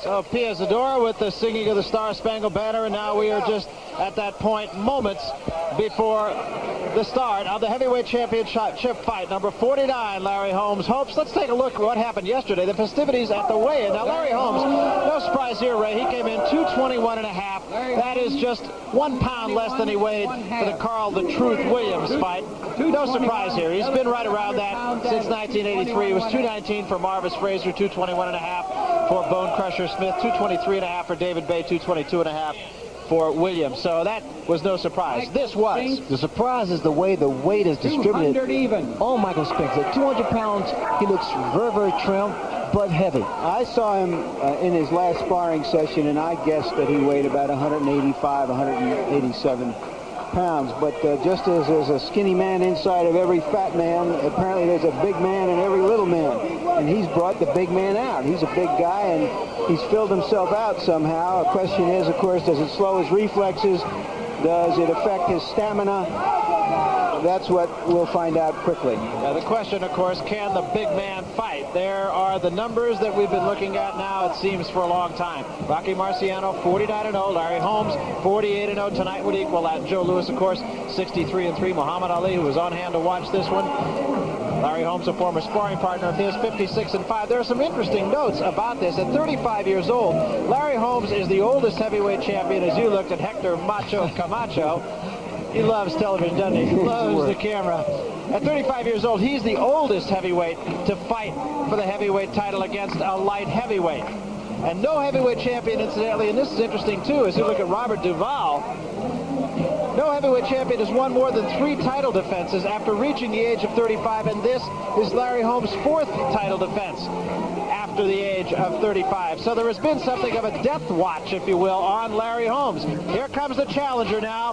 So Pia Zadora with the singing of the Star Spangled Banner, and now we are just at that point, moments before the start of the heavyweight championship fight. Number 49, Larry Holmes hopes. Let's take a look at what happened yesterday, the festivities at the weigh-in. Now, Larry Holmes, no surprise here, Ray. He came in 221.5. That is just 1 pound less than he weighed for the Carl the Truth Williams fight. No surprise here. He's been right around that since 1983. It was 219 for Marvis Frazier, 221.5 for Bone Crusher Smith, 223.5 for David Bay, 222.5 for Williams. So that was no surprise. This was. The surprise is the way the weight is distributed on Michael Spinks. At 200 pounds, he looks very, very trim, but heavy. I saw him in his last sparring session, and I guessed that he weighed about 185, 187 pounds. But just as there's a skinny man inside of every fat man, apparently there's a big man in every little man. And he's brought the big man out. He's a big guy, and he's filled himself out somehow. The question is, of course, does it slow his reflexes? Does it affect his stamina? That's what we'll find out quickly. The question, of course, can the big man fight? There are the numbers that we've been looking at now, it seems, for a long time. Rocky Marciano, 49-0. Larry Holmes, 48-0. Tonight would equal that. Joe Louis, of course, 63-3. Muhammad Ali, who was on hand to watch this one. Larry Holmes, a former sparring partner of his, 56-5. There are some interesting notes about this. At 35 years old, Larry Holmes is the oldest heavyweight champion. As you looked at Hector Macho Camacho, he loves television, doesn't he? He loves the camera. At 35 years old, he's the oldest heavyweight to fight for the heavyweight title against a light heavyweight. And no heavyweight champion, incidentally, and this is interesting too, as you look at Robert Duvall, no heavyweight champion has won more than 3 title defenses after reaching the age of 35, and this is Larry Holmes' 4th title defense after the age of 35. So there has been something of a death watch, if you will, on Larry Holmes. Here comes the challenger now.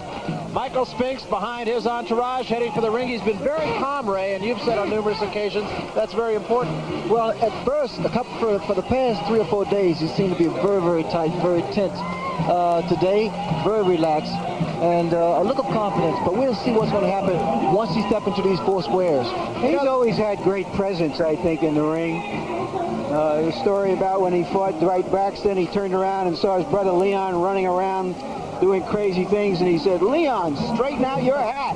Michael Spinks behind his entourage, heading for the ring. He's been very calm, Ray, and you've said on numerous occasions that's very important. Well, at first, for the past 3 or 4 days, he seemed to be very, very tight, very tense. Today, very relaxed, and a look of confidence. But we'll see what's going to happen once he steps into these 4 squares. He's always had great presence, I think, in the ring. The story about when he fought Dwight Braxton, he turned around and saw his brother Leon running around doing crazy things, and he said, "Leon, straighten out your hat."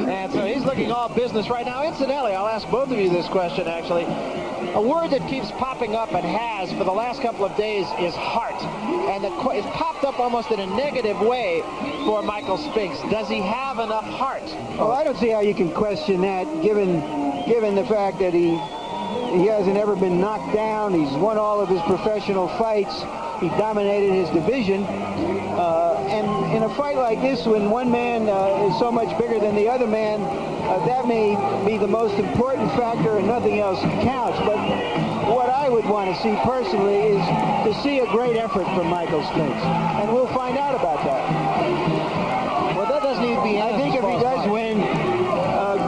And so he's looking all business right now. Incidentally, I'll ask both of you this question, actually. A word that keeps popping up and has for the last couple of days is heart. And it's popped up almost in a negative way for Michael Spinks. Does he have enough heart? Well, I don't see how you can question that, given the fact that he hasn't ever been knocked down. He's won all of his professional fights. He dominated his division. And in a fight like this, when one man is so much bigger than the other man, that may be the most important factor and nothing else counts. But what I would want to see personally is to see a great effort from Michael Spinks. And we'll find out about that. Well, that doesn't need to be I think if he does win,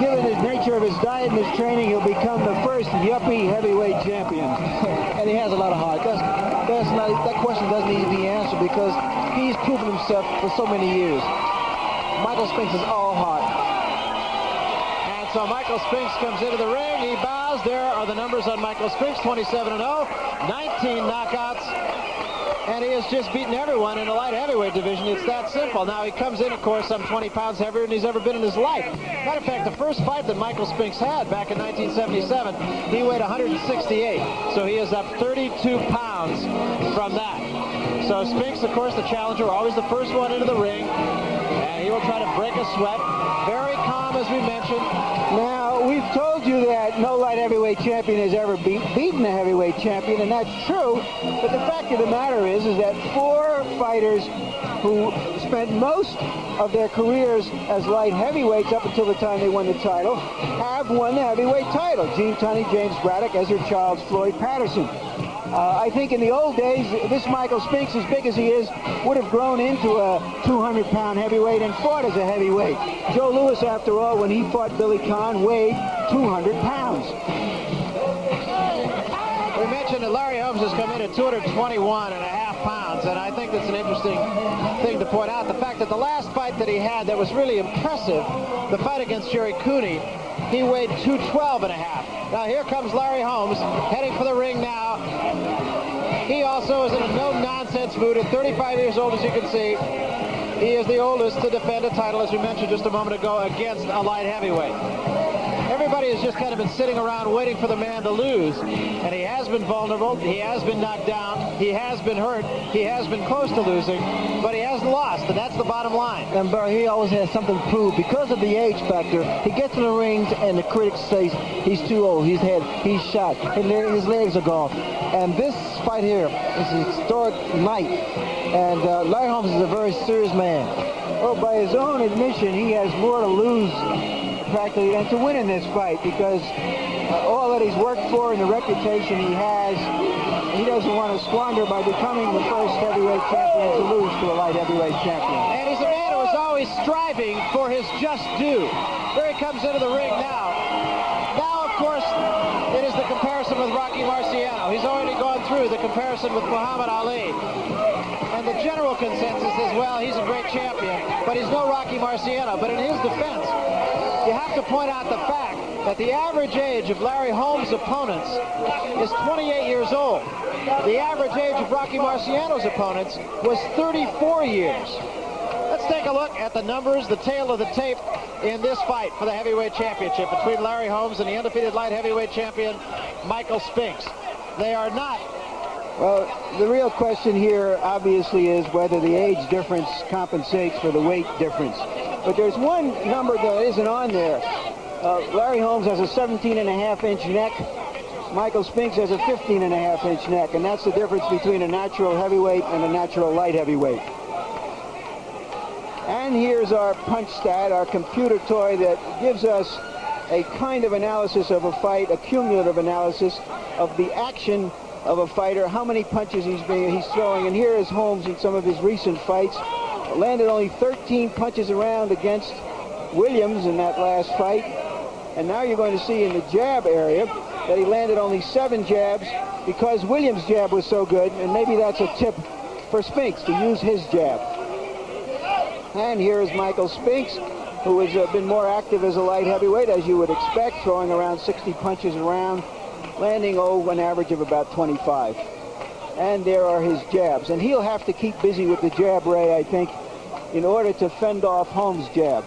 given the nature of his diet and his training, he'll become the first yuppie heavyweight champion. And he has a lot of heart. That question doesn't need to be answered because he's proven himself for so many years. Michael Spinks is all heart. And so Michael Spinks comes into the ring. He bows. There are the numbers on Michael Spinks, 27-0, 19 knockouts. And he has just beaten everyone in the light heavyweight division. It's that simple. Now he comes in, of course, some 20 pounds heavier than he's ever been in his life. Matter of fact, the first fight that Michael Spinks had back in 1977, he weighed 168. So he is up 32 pounds from that. So Spinks, of course, the challenger, always the first one into the ring. And he will try to break a sweat. Very calm, as we mentioned. Now, we've told you that no light heavyweight champion has ever beaten a heavyweight champion, and that's true. But the fact of the matter is that 4 fighters who spent most of their careers as light heavyweights up until the time they won the title have won the heavyweight title. Gene Tunney, James Braddock, Ezra Childs, Floyd Patterson. I think in the old days, this Michael Spinks, as big as he is, would have grown into a 200-pound heavyweight and fought as a heavyweight. Joe Louis, after all, when he fought Billy Conn, weighed 200 pounds. We mentioned mentioned that Larry Holmes has come in at 221 and a half pounds, and I think that's an interesting thing to point out. The fact that the last fight that he had that was really impressive, the fight against Jerry Cooney, he weighed 212 and a half. Now here comes Larry Holmes, heading for the ring now. He also is in a no-nonsense mood at 35 years old, as you can see. He is the oldest to defend a title, as we mentioned just a moment ago, against a light heavyweight. Everybody has just kind of been sitting around waiting for the man to lose, and he has been vulnerable, he has been knocked down, he has been hurt, he has been close to losing, but he hasn't lost, and that's the bottom line. And Barry, he always has something to prove. Because of the age factor, he gets in the rings and the critics say he's too old, he's shot, his legs are gone. And this fight here is an historic night, and Larry Holmes is a very serious man. Well, by his own admission, he has more to lose practically than to win in this fight, because all that he's worked for and the reputation he has, he doesn't want to squander by becoming the first heavyweight champion to lose to a light heavyweight champion. And he's a man who is always striving for his just due. There he comes into the ring now. Now, of course, it is the comparison with Rocky Marciano. He's already gone through the comparison with Muhammad Ali. And the general consensus is, well, he's a great champion, but he's no Rocky Marciano. But in his defense, you have to point out the fact that the average age of Larry Holmes' opponents is 28 years old. The average age of Rocky Marciano's opponents was 34 years. Let's take a look at the numbers, the tail of the tape in this fight for the heavyweight championship between Larry Holmes and the undefeated light heavyweight champion, Michael Spinks. They are not. Well, the real question here obviously is whether the age difference compensates for the weight difference. But there's one number that isn't on there. Larry Holmes has a 17.5-inch neck. Michael Spinks has a 15.5-inch neck, and that's the difference between a natural heavyweight and a natural light heavyweight. And here's our punch stat, our computer toy that gives us a kind of analysis of a fight, a cumulative analysis of the action of a fighter, how many punches he's throwing. And here is Holmes in some of his recent fights. Landed only 13 punches around against Williams in that last fight. And now you're going to see in the jab area that he landed only 7 jabs because Williams' jab was so good, and maybe that's a tip for Spinks to use his jab. And here is Michael Spinks, who has been more active as a light heavyweight, as you would expect, throwing around 60 punches around, landing an average of about 25. And there are his jabs. And he'll have to keep busy with the jab, Ray, I think, in order to fend off Holmes' jab.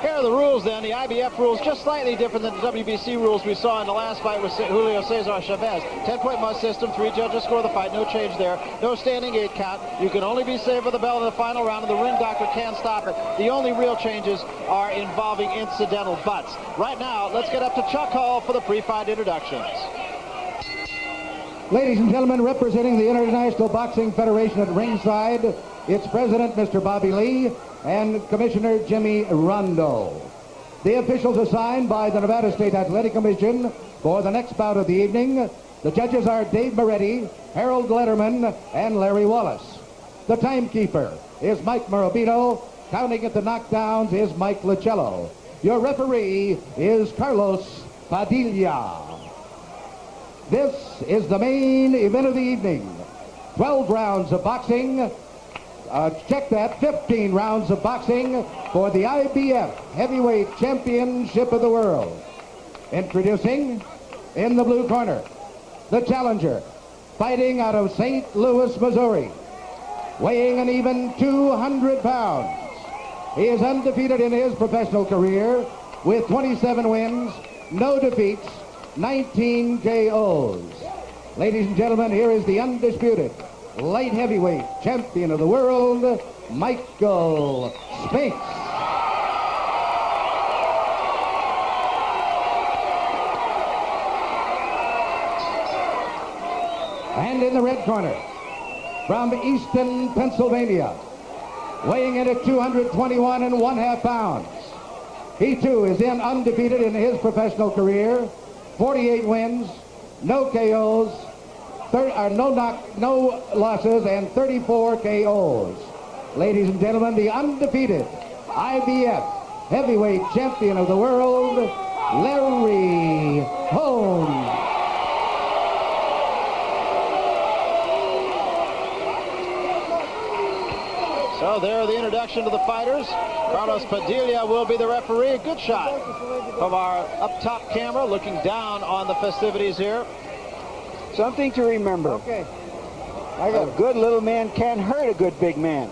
Here are the rules then, the IBF rules, just slightly different than the WBC rules we saw in the last fight with Julio Cesar Chavez. 10-point must system, 3 judges score the fight, no change there, no standing 8 count. You can only be saved with the bell in the final round, and the ring doctor can stop it. The only real changes are involving incidental butts. Right now, let's get up to Chuck Hall for the pre-fight introductions. Ladies and gentlemen, representing the International Boxing Federation at ringside, its president, Mr. Bobby Lee, and Commissioner Jimmy Rondo. The officials assigned by the Nevada State Athletic Commission for the next bout of the evening. The judges are Dave Moretti, Harold Letterman, and Larry Wallace. The timekeeper is Mike Morabito. Counting at the knockdowns is Mike Lucello. Your referee is Carlos Padilla. This is the main event of the evening. 12 rounds of boxing. Check that, 15 rounds of boxing for the IBF Heavyweight Championship of the World. Introducing, in the blue corner, the challenger, fighting out of St. Louis, Missouri, weighing an even 200 pounds. He is undefeated in his professional career with 27 wins, no defeats, 19 KOs. Ladies and gentlemen, here is the undisputed light heavyweight champion of the world, Michael Spinks. And in the red corner, from Easton, Pennsylvania, weighing in at 221 1/2 pounds. He too is undefeated in his professional career, 48 wins, no KOs, no losses, and 34 KOs. Ladies and gentlemen, the undefeated IBF heavyweight champion of the world, Larry Holmes. So there, the introduction to the fighters. Carlos Padilla will be the referee. Good shot of our up-top camera looking down on the festivities here. Something to remember. Okay. A good little man can hurt a good big man.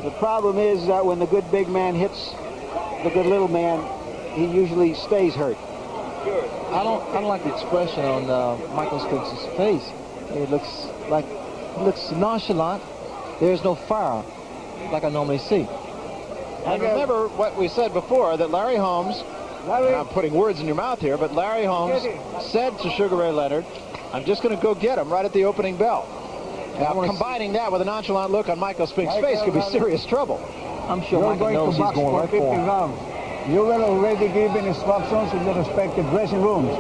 The problem is that when the good big man hits the good little man, he usually stays hurt. I don't like the expression on Michael Spinks' face. It looks nonchalant. There's no fire like I normally see. And remember what we said before, that Larry Holmes, I'm putting words in your mouth here, but Larry Holmes said to Sugar Ray Leonard, I'm just going to go get him right at the opening bell. Now, combining that with a nonchalant look on Michael Spinks' face could be serious trouble. I'm sure Michael knows he's going right for him. Rounds. You were already given instructions in the respective dressing rooms.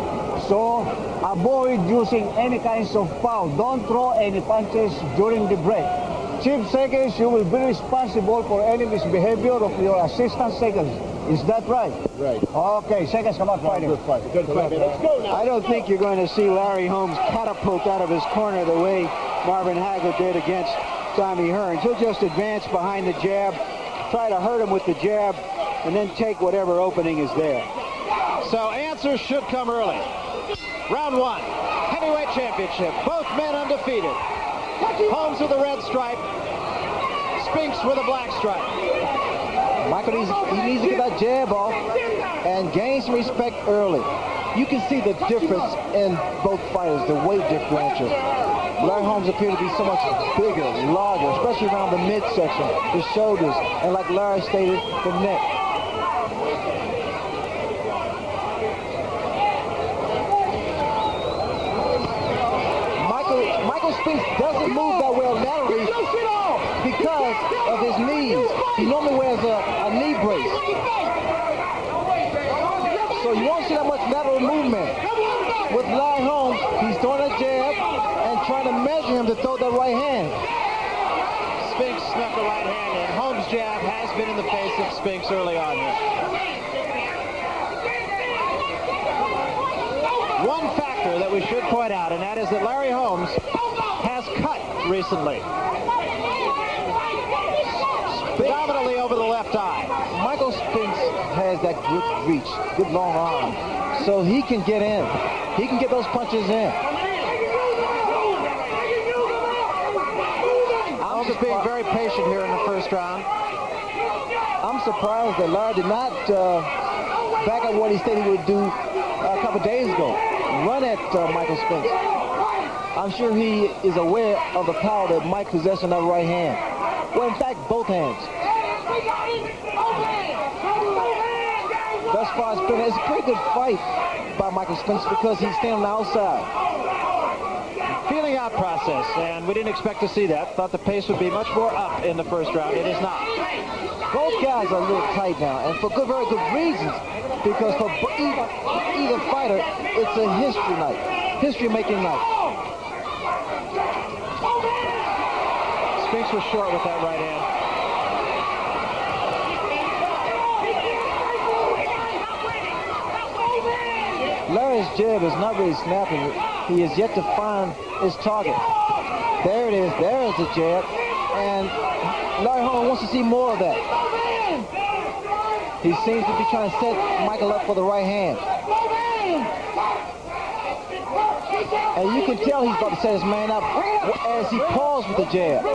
So avoid using any kinds of foul. Don't throw any punches during the break. Chief Seconds, you will be responsible for any misbehavior of your assistant seconds. Is that right? Right. Okay, Seconds, come on, fighting. Good fight. Good fight. Let's go now. I don't think you're going to see Larry Holmes catapult out of his corner the way Marvin Hagler did against Tommy Hearns. He'll just advance behind the jab, try to hurt him with the jab, and then take whatever opening is there. So answers should come early. Round one, heavyweight championship. Both men undefeated. Holmes with a red stripe, Spinks with a black stripe. Michael he needs to get that jab off and gain some respect early. You can see the difference in both fighters, the weight differential. Larry Holmes appeared to be so much bigger, larger, especially around the midsection, the shoulders, and like Larry stated, the neck. Michael Spinks doesn't move that well laterally because of his knees. He normally wears a knee brace. So you won't see that much lateral movement. With Larry Holmes, he's throwing a jab and trying to measure him to throw that right hand. Spinks snuck a right hand in. Holmes' jab has been in the face of Spinks early on here. One factor that we should point out, and that is that Larry Holmes has cut recently. Predominantly over the left eye. Michael Spinks has that good reach, good long arm, so he can get in. He can get those punches in. Holmes is being very patient here in the first round. I'm surprised that Larry did not back up what he said he would do a couple days ago. Run at Michael Spinks. I'm sure he is aware of the power that Mike possesses in that right hand. Well, in fact, both hands. Thus far, it's a pretty good fight by Michael Spinks because he's standing on the outside. Feeling out process, and we didn't expect to see that. Thought the pace would be much more up in the first round. It is not. Both guys are a little tight now, and for good, very good reasons. Because for either fighter, it's a history night, history-making night. Spinks was short with that right hand. Larry's jab is not really snapping. He is yet to find his target. There it is. There is the jab. And Larry Holmes wants to see more of that. He seems to be trying to set Michael up for the right hand. And you can tell he's about to set his man up as he paused with the jab.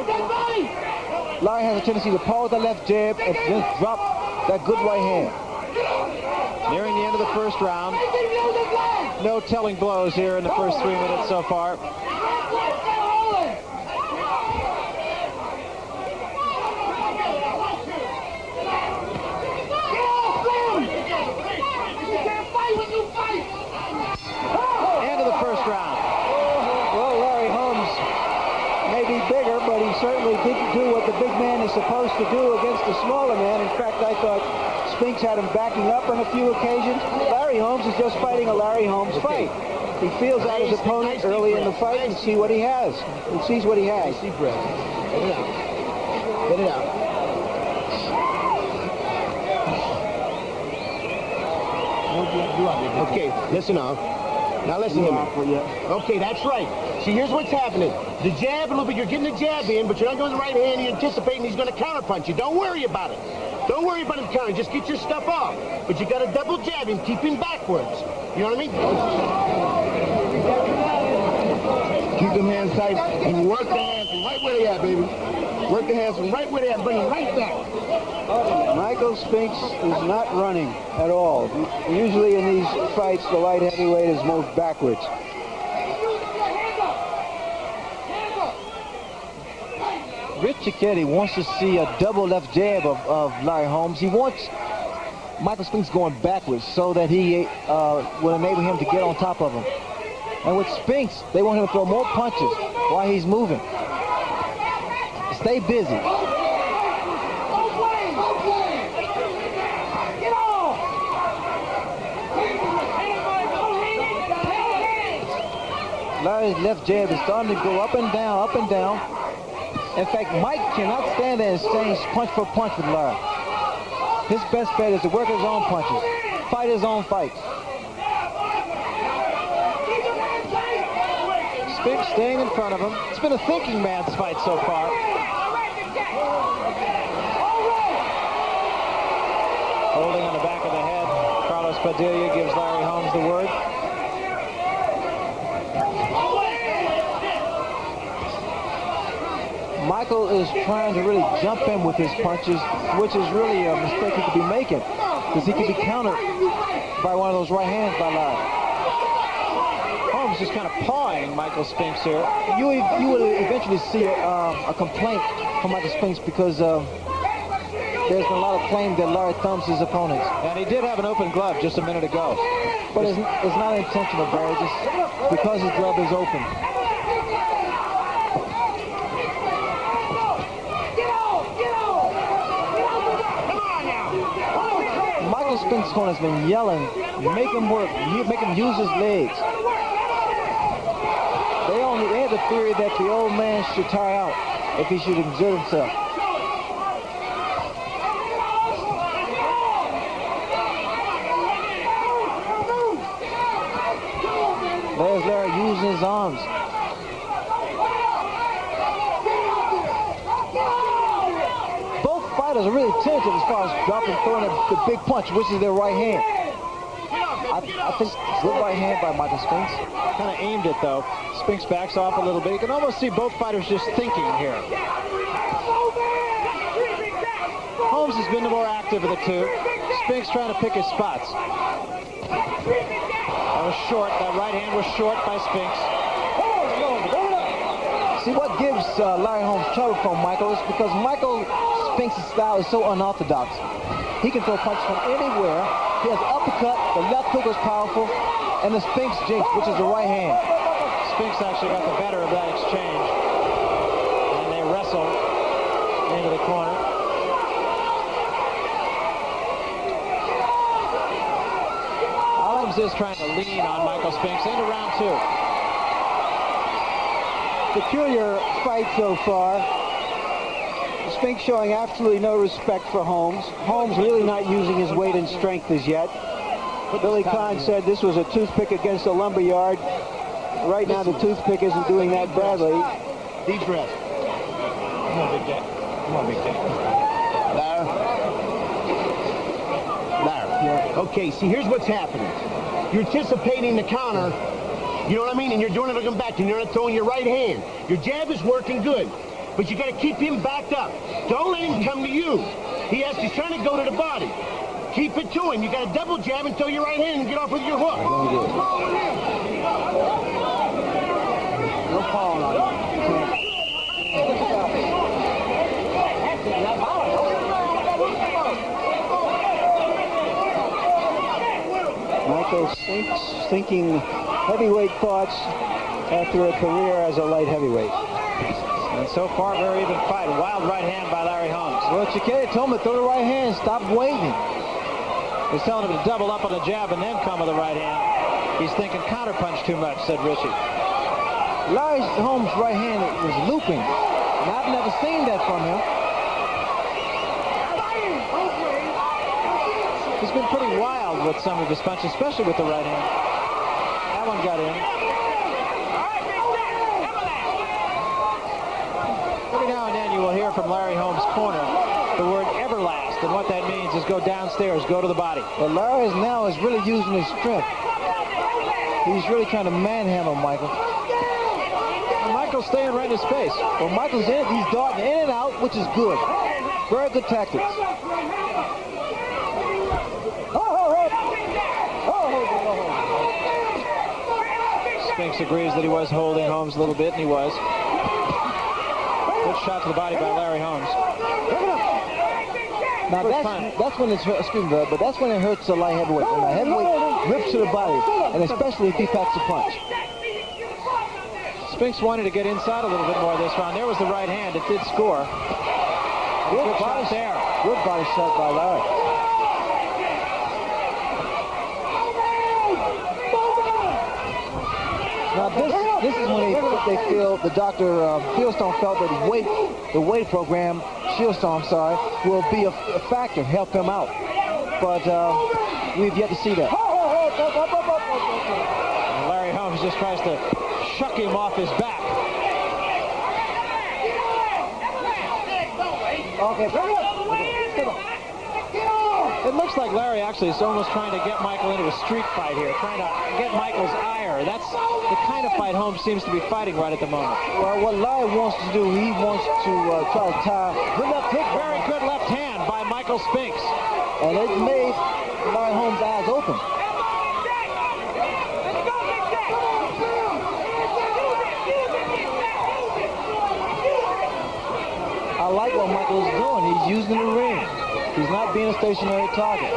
Larry has a tendency to pause that left jab and then drop that good right hand. Nearing the end of the first round. No telling blows here in the first 3 minutes so far. End of the first round. Well, Larry Holmes may be bigger, but he certainly didn't do what the big man is supposed to do against the smaller man. In fact, I thought Spinks had him backing up on a few occasions. Larry Holmes is just fighting a Larry Holmes fight. He feels out his opponent early in the fight and see what he has. He sees what he has. Deep breath. Get it out. Get it out. Okay, listen now. Now listen to me. Okay, that's right. See, here's what's happening. The jab, a little bit, you're getting the jab in, but you're not going with the right hand. You're anticipating he's going to counterpunch you. Don't worry about it. Don't worry about him countering. Just get your stuff off. But you got to double jab him, keep him backwards. You know what I mean? Keep them hands tight and work the hands from right where they at, baby. Work the hands from right where they at. Bring them right back. Michael Spinks is not running at all. Usually in these fights, the light heavyweight is moved backwards. Rich Cicchetti wants to see a double left jab of Larry Holmes. He wants Michael Spinks going backwards so that he will enable him to get on top of him. And with Spinks, they want him to throw more punches while he's moving. Stay busy. Larry's left jab is starting to go up and down, up and down. In fact, Mike cannot stand there and exchange punch for punch with Larry. His best bet is to work his own punches, fight his own fights. Spinks staying in front of him. It's been a thinking man's fight so far. Holding on the back of the head, Carlos Padilla gives Larry Holmes the word. Michael is trying to really jump in with his punches, which is really a mistake he could be making, because he could be countered by one of those right hands by Larry. Holmes just kind of pawing Michael Spinks here. You will eventually see a complaint from Michael Spinks because there's been a lot of claim that Larry thumps his opponents. And he did have an open glove just a minute ago. But it's not intentional, Barry, just because his glove is open. Michael Spinks' corner has been yelling, make him work, make him use his legs. They had the theory that the old man should tire out if he should exert himself. There's Larry using his arms. Both fighters are really tentative as far as dropping, throwing the big punch, which is their right hand. I think good right hand by Michael Spinks. Kind of aimed it though. Spinks backs off a little bit. You can almost see both fighters just thinking here. Holmes has been the more active of the two. Spinks trying to pick his spots. That was short. That right hand was short by Spinks. See, what gives Larry Holmes trouble from Michael is because Michael Spinks' style is so unorthodox. He can throw punches from anywhere. He has uppercut, the left hook is powerful, and the Spinks jinx, which is the right hand. Spinks actually got the better of that exchange. And they wrestle into the corner. Holmes is trying to lean on Michael Spinks into round two. Peculiar fight so far. Spinks showing absolutely no respect for Holmes. Holmes really not using his weight and strength as yet. Billy Kahn said this was a toothpick against a lumberyard. Right now the toothpick isn't doing that badly. Deep breath. Come on, Big Jack. Come on, Big Jack. Larry. Okay, see, here's what's happening. You're anticipating the counter, you know what I mean? And you're doing it looking back, and you're not throwing your right hand. Your jab is working good, but you got to keep him backed up. Don't let him come to you. He's trying to go to the body. Keep it to him. You got to double jab and throw your right hand and get off with your hook. No calling on him. Michael Spinks thinking heavyweight thoughts after a career as a light heavyweight. And so far, very even fight. A wild right hand by Larry Holmes. Well, Cicchetti told him to throw the right hand, stop waving. He's telling him to double up on the jab and then come with the right hand. He's thinking counterpunch too much, said Richie. Larry Holmes' right hand was looping, and I've never seen that from him. He's been pretty wild with some of his punches, especially with the right hand. That one got in. Every now and then you will hear from Larry Holmes' corner the word everlast, and what that means is go downstairs, go to the body. But Larry now is really using his strength. He's really trying to manhandle Michael. And Michael's staying right in his space. Well, Michael's in, he's darting in and out, which is good. Very good tactics. Spinks agrees that he was holding Holmes a little bit, and he was. Good shot to the body by Larry Holmes. Now that's when it's, excuse me, but that's when it hurts a light heavyweight. When a heavyweight rips to the body, and especially if he packs a punch. Spinks wanted to get inside a little bit more this round. There was the right hand. It did score. Good shot there. Good body shot by Larry. Now this is when they feel, the Dr. Shieldstone felt that the weight program, Shieldstone, I'm sorry, will be a factor, help him out. But we've yet to see that. And Larry Holmes just tries to shuck him off his back. Okay, It looks like Larry actually is almost trying to get Michael into a street fight here, trying to get Michael's ire. That's the kind of fight Holmes seems to be fighting right at the moment. Well, what Larry wants to do, he wants to try to tie. Good left hook, very good left hand by Michael Spinks. And it made Larry Holmes' eyes open. I like what Michael is doing. He's using the ring. He's not being a stationary target.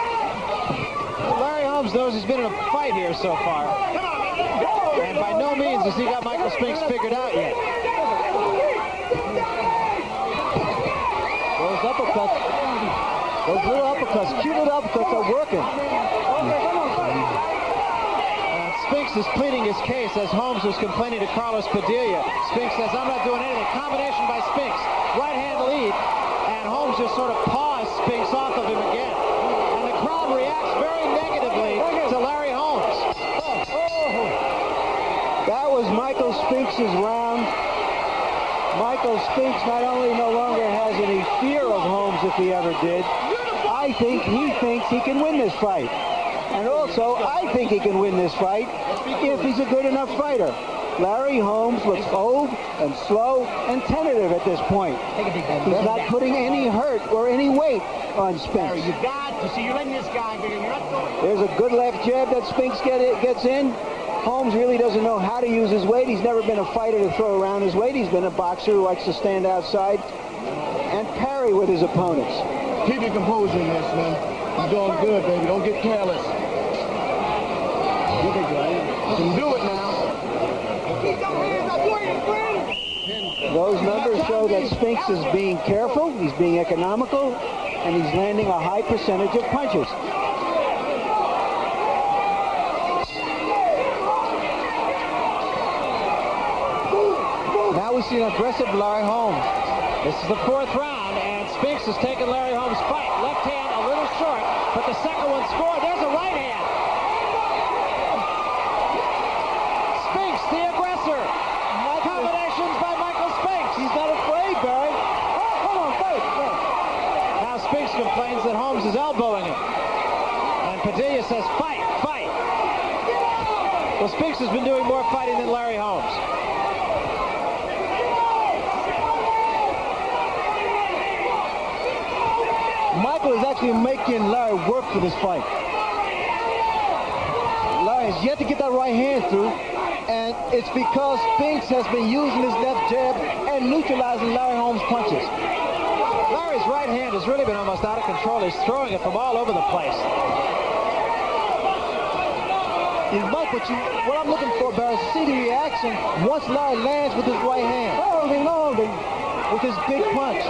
Larry Holmes knows he's been in a fight here so far. And by no means has he got Michael Spinks figured out yet. Those uppercuts, those little uppercuts, cute little uppercuts are working. Spinks is pleading his case as Holmes was complaining to Carlos Padilla. Spinks says, I'm not doing anything. Combination by Spinks. Right hand lead. And Holmes just sort of paws Spinks off of him again. And the crowd reacts very negatively to Larry Holmes. That was Michael Spinks' round. Michael Spinks not only no longer has any fear of Holmes if he ever did, I think he thinks he can win this fight. And also, I think he can win this fight if he's a good enough fighter. Larry Holmes looks old and slow and tentative at this point. He's not putting any hurt or any weight on Spinks. You got to see, you're letting this guy go. You're not going. There's a good left jab that Spinks gets in. Holmes really doesn't know how to use his weight. He's never been a fighter to throw around his weight. He's been a boxer who likes to stand outside and parry with his opponents. Keep your composure in this, man. You're doing good, baby. Don't get careless. You can do it now. Those numbers show that Spinks is being careful, he's being economical, and he's landing a high percentage of punches. Now we see an aggressive Larry Holmes. This is the fourth round, and Spinks has taken Larry Holmes' fight. Left hand a little short, but the second one scored. There's a right hand. Spinks, the aggressor. Combinations by Michael Spinks. He's not afraid, Barry. Oh, come on, fight. Now Spinks complains that Holmes is elbowing him. And Padilla says, fight, fight. Well, Spinks has been doing more fighting than Larry Holmes. Michael is actually making Larry work for this fight. Larry has yet to get that right hand through, and it's because Spinks has been using his left jab and neutralizing Larry Holmes' punches. Larry's right hand has really been almost out of control. He's throwing it from all over the place. Mike, what I'm looking for, Barry, is to see the reaction once Larry lands with his right hand. Holding, with his big punch.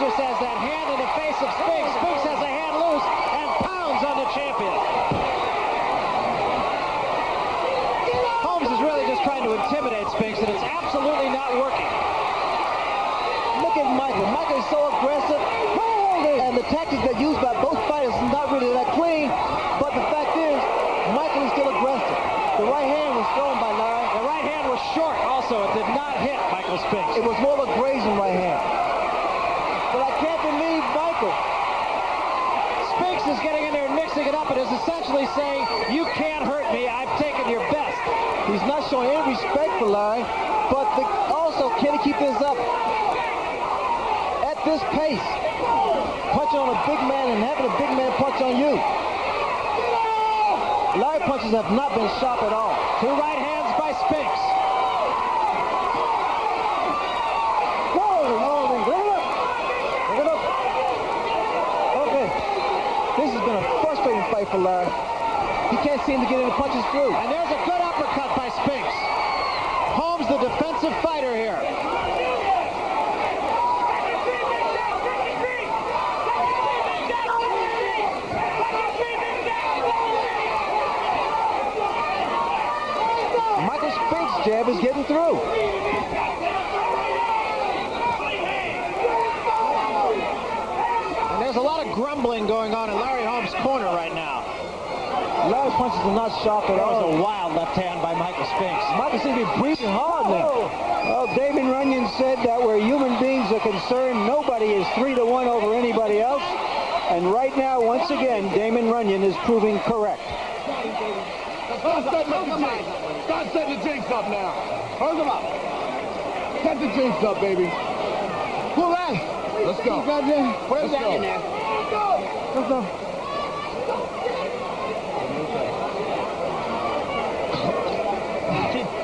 Has that hand in the face of Spinks. Spinks has a hand loose and pounds on the champion. Holmes is really just trying to intimidate Spinks, and it's absolutely not working. look at Michael. Michael is so aggressive, and the tactics that used by both fighters is not really that clean. But the fact is, Michael is still aggressive. The right hand was thrown by Larry. The right hand was short also. It did not hit Michael Spinks. It was more of a grazing right hand. But I can't believe Michael. Spinks is getting in there and mixing it up and is essentially saying, you can't hurt me. I've taken your best. He's not showing any respect for Larry. But also, can he keep this up at this pace? Punching on a big man and having a big man punch on you. Larry punches have not been sharp at all. Two right hands by Spinks. Okay. This has been a frustrating fight for Larry. He can't seem to get any punches through. And there's a good uppercut by Spinks. Holmes, the defensive fighter here. Michael Spinks' jab is getting through. And there's a lot of grumbling going on in Larry Holmes' corner right now. Larry's punches are not sharp at That all. was a wild left hand by Michael Spinks. Michael seems to be breathing hard now. Well, Damon Runyon said that where human beings are concerned, nobody is 3-1 over anybody else. And right now, once again, Damon Runyon is proving correct. Start setting the jinx up now. Hold them up. Set the jinx up, baby. Pull that. Let's go. Let's go. Let's go.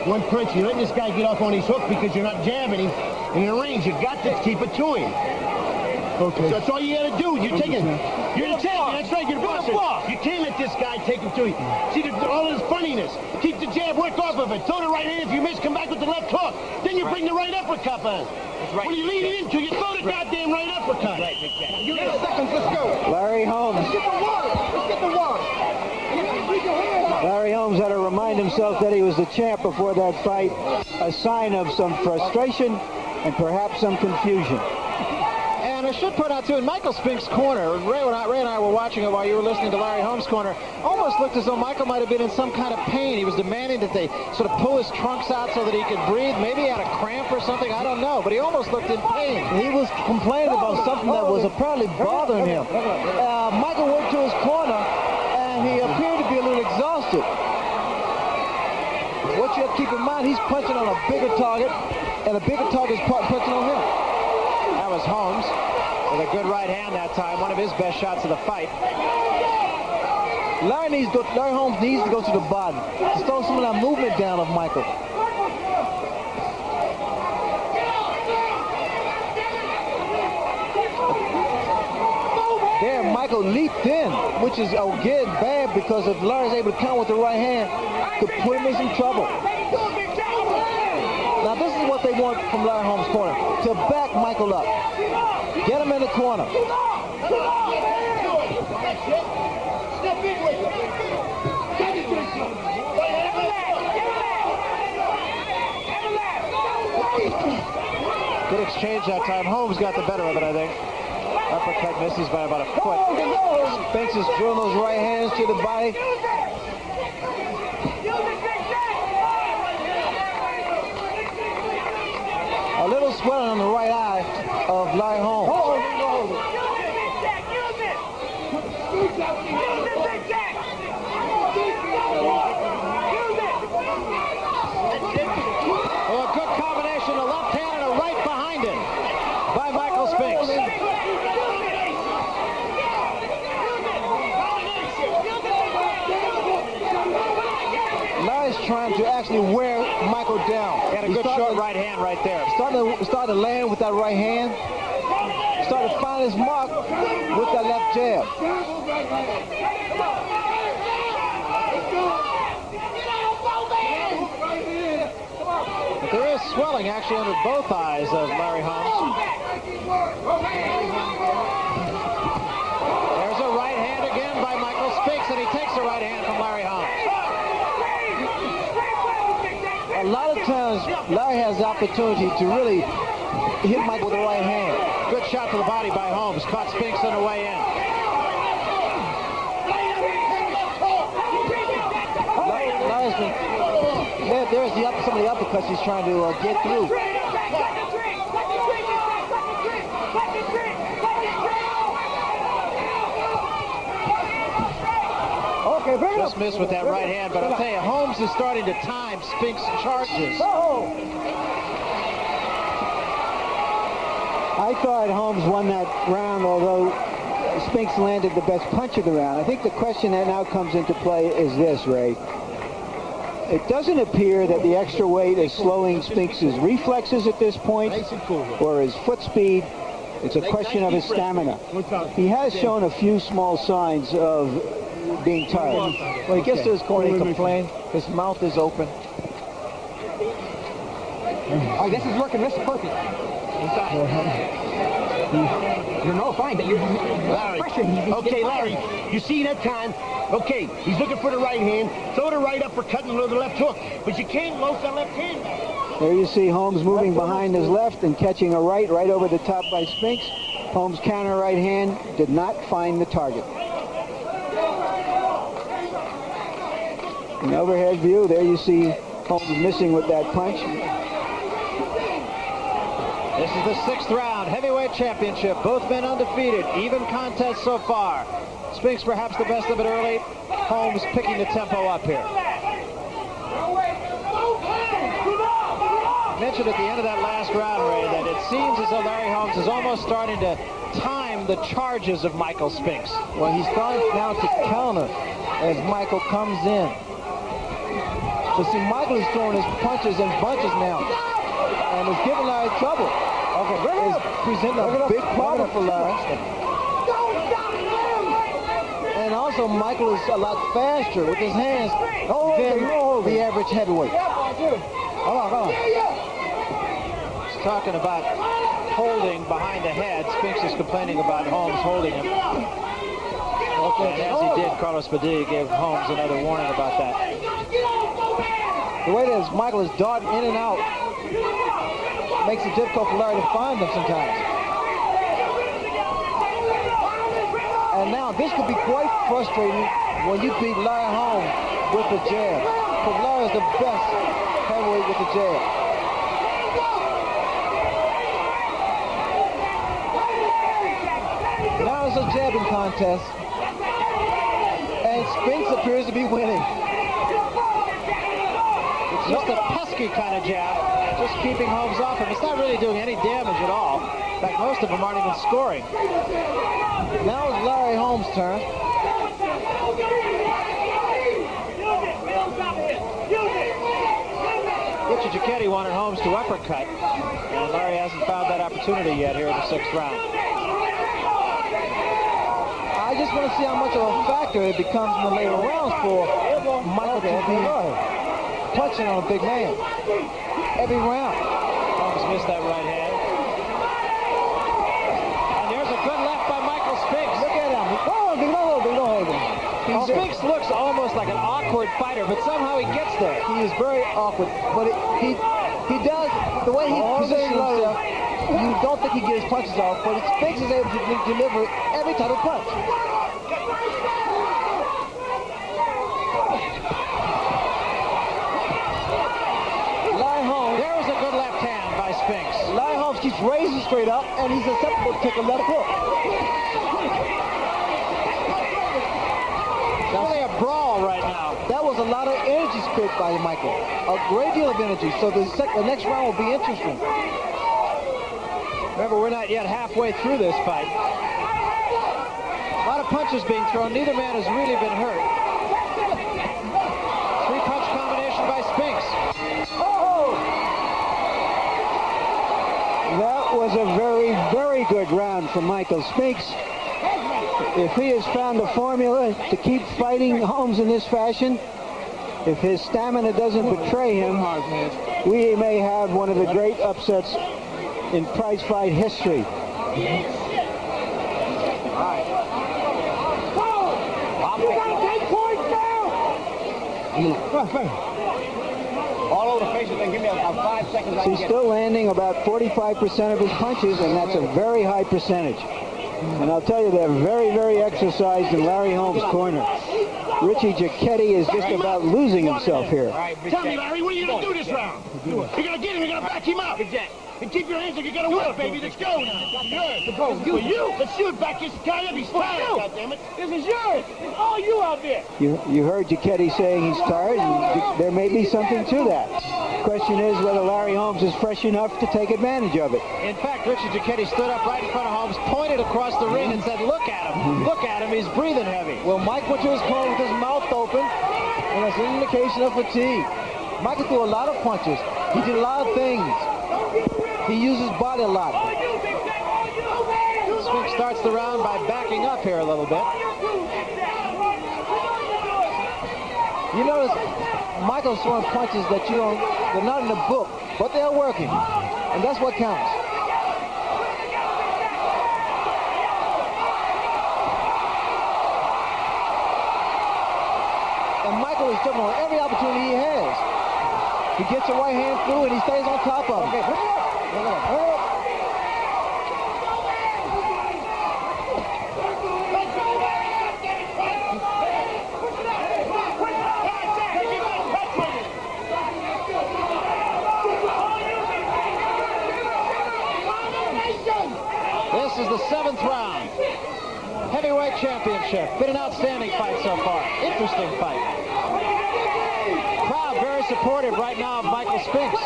One punch, you're letting this guy get off on his hook because you're not jabbing him. In the range, you got to keep it to him. Okay. So that's all you got to do. You're taking, you're the champion. That's right. You're the boss. You can't let this guy take him to you. See all of this funniness. Keep the jab, work off of it. Throw the right hand. If you miss, come back with the left hook. Then you bring the right uppercut on. What are you leading into? You throw the goddamn right uppercut. Right, exactly. Give me seconds. Let's go. Larry Holmes. Let's get the water. Let's get the water. Larry Holmes had to remind himself that he was the champ before that fight. A sign of some frustration and perhaps some confusion. And I should point out, too, in Michael Spinks' corner, Ray and I were watching it while you were listening to Larry Holmes' corner, almost looked as though Michael might have been in some kind of pain. He was demanding that they sort of pull his trunks out so that he could breathe. Maybe he had a cramp or something, I don't know, but he almost looked in pain. He was complaining about something that was apparently bothering him. Michael went to his corner, and he appeared to be a little exhausted. What you have to keep in mind, he's punching on a bigger target, and a bigger target is punching on him. That was Holmes with a good right hand that time, one of his best shots of the fight. Larry Holmes needs to go to the bottom to slow some of that movement down of Michael. There, Michael leaped in, which is again bad because if Larry's able to count with the right hand, could put him in some trouble. Now this is what they want from Larry Holmes' corner, to back Michael up. Get him in the corner. Good exchange that time. Holmes got the better of it, I think. Uppercut misses by about a foot. Spinks is drilling those right hands to the body. A little swelling on the right eye of Larry Holmes. Oh, a good combination, a left hand and a right behind it by Michael Spinks. Larry's trying to actually wear Michael down. Got a good short right hand right there. Starting to land with that right hand. Starting to find his mark with that left jab. There is swelling actually under both eyes of Larry Holmes. There's a right hand again by Michael Spinks, and he takes a right hand from Larry Holmes. A lot of times, Larry has the opportunity to really hit Michael with the right hand. Good shot to the body by Holmes. Caught Spinks on the way in. There's some of the uppercuts he's trying to get through. Okay, bring it up. Just missed with that right hand, but I'll tell you, Holmes is starting to time Spinks' charges. I thought Holmes won that round, although Spinks landed the best punch of the round. I think the question that now comes into play is this, Ray. It doesn't appear that the extra weight is slowing Spinks' reflexes at this point or his foot speed. It's a question of his stamina. He has shown a few small signs of being tired. When he gets to his corner, he complains. His mouth is open. Oh, this is working. This is perfect. You're no fine, but you're Larry. Okay, Larry, you see that time? Okay, he's looking for the right hand. Throw the right uppercut and throw the left hook. But you can't loaf that left hand. There you see Holmes moving behind his left and catching a right over the top by Spinks. Holmes' counter right hand did not find the target. An overhead view, there you see Holmes missing with that punch. This is the 6th round, heavyweight championship. Both men undefeated, even contest so far. Spinks perhaps the best of it early. Holmes picking the tempo up here. I mentioned at the end of that last round, Ray, that it seems as though Larry Holmes is almost starting to time the charges of Michael Spinks. Well, he's starting now to counter as Michael comes in. So see, Michael is throwing his punches and bunches now, and it's giving Larry trouble. Okay, it's presenting a big problem for Larry. And also, Michael is a lot faster with his hands than the average heavyweight. Hold on. He's talking about holding behind the head. Spinks is complaining about Holmes holding him. And as he did, Carlos Padilla gave Holmes another warning about that. The way that Michael is darting in and out makes it difficult for Larry to find them sometimes. And now this could be quite frustrating when you beat Larry Holmes with the jab. Because Larry is the best heavyweight with the jab. Now it's a jabbing contest. And Spinks appears to be winning. It's just a pesky kind of jab, just keeping Holmes off him. It's not really doing any damage at all. In fact, most of them aren't even scoring. Now it's Larry Holmes' turn. Richard Giacchetti wanted Holmes to uppercut, and Larry hasn't found that opportunity yet here in the 6th round. I just want to see how much of a factor it becomes in the later rounds for Michael to be punching on a big man every round. Holmes missed that right hand. And there's a good left by Michael Spinks. Look at him. Spinks looks almost like an awkward fighter, but somehow he gets there. He is very awkward, but he does, the way he positions himself, you don't think he gets his punches off, but Spinks is able to deliver every type of punch. Larry Holmes. There was a good left hand by Spinks. Larry Holmes keeps raising straight up, and he's susceptible to take a left hook. It's only a brawl right now. That was a lot of energy spent by Michael. A great deal of energy. So the next round will be interesting. Remember, we're not yet halfway through this fight. A lot of punches being thrown. Neither man has really been hurt. 3-punch combination by Spinks. That was a very, very good round for Michael Spinks. If he has found a formula to keep fighting Holmes in this fashion, if his stamina doesn't betray him, we may have one of the great upsets in prize fight history. all over the face, and give me about 5 seconds. I can He's get still landing about 45% of his punches, and that's a very high percentage. And I'll tell you, they're very, very exercised in Larry Holmes' corner. Richie Giacchetti is just about losing himself here. Tell me, Larry, what are you going to do this round? You're going to get him. You're going to back him up. And keep your hands like you're going to work, baby. Let's go now. Yours. For you. Let's shoot back this guy up. He's tired, goddammit. This is yours. It's all you out there. You heard Giacchetti saying he's tired, and there may be something to that. Question is whether Larry Holmes is fresh enough to take advantage of it. In fact, Richie Giacchetti stood up right in front of Holmes, pointed across the ring, and said, look at him. Look at him. He's breathing heavy. Well, Mike went to his corner with his mouth open, and that's an indication of fatigue. Michael threw a lot of punches. He did a lot of things. He used his body a lot. Spinks starts the round by backing up here a little bit. You notice Michael's throwing punches that they're not in the book, but they're working. And that's what counts. And Michael is jumping on every opportunity he has. He gets a right hand through and he stays on top of him. Okay, bring it up. Bring it up. Bring it up. This is the 7th round. Heavyweight championship. Been an outstanding fight so far. Interesting fight. Crowd very supportive right now of Michael Spinks.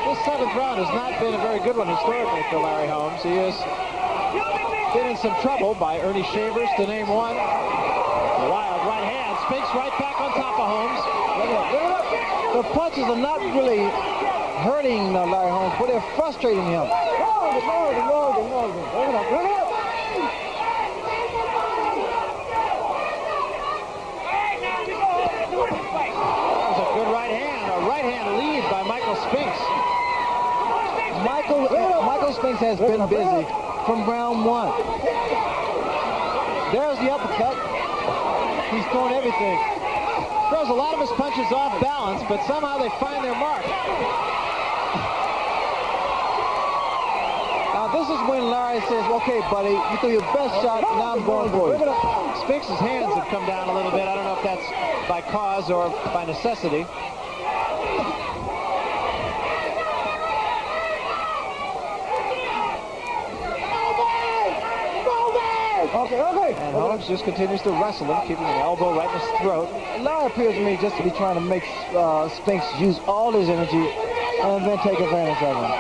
This 7th round has not been a very good one historically for Larry Holmes. He has been in some trouble by Ernie Shavers, to name one. A wild right hand. Spinks right back on top of Holmes. The punches are not really hurting Larry Holmes, but they're frustrating him. Bring it up, bring it up. That was a good right hand. A right hand lead by Michael Spinks. Michael Spinks has been busy from round 1. There's the uppercut. He's throwing everything. Throws a lot of his punches off balance, but somehow they find their mark. Now this is when Larry says, okay, buddy, you threw your best shot, now I'm going for you. Spinks' hands have come down a little bit. I don't know if that's by cause or by necessity. Okay. And Holmes just continues to wrestle him, keeping an elbow right in his throat. Larry appears to me just to be trying to make Spinks use all his energy and then take advantage of him.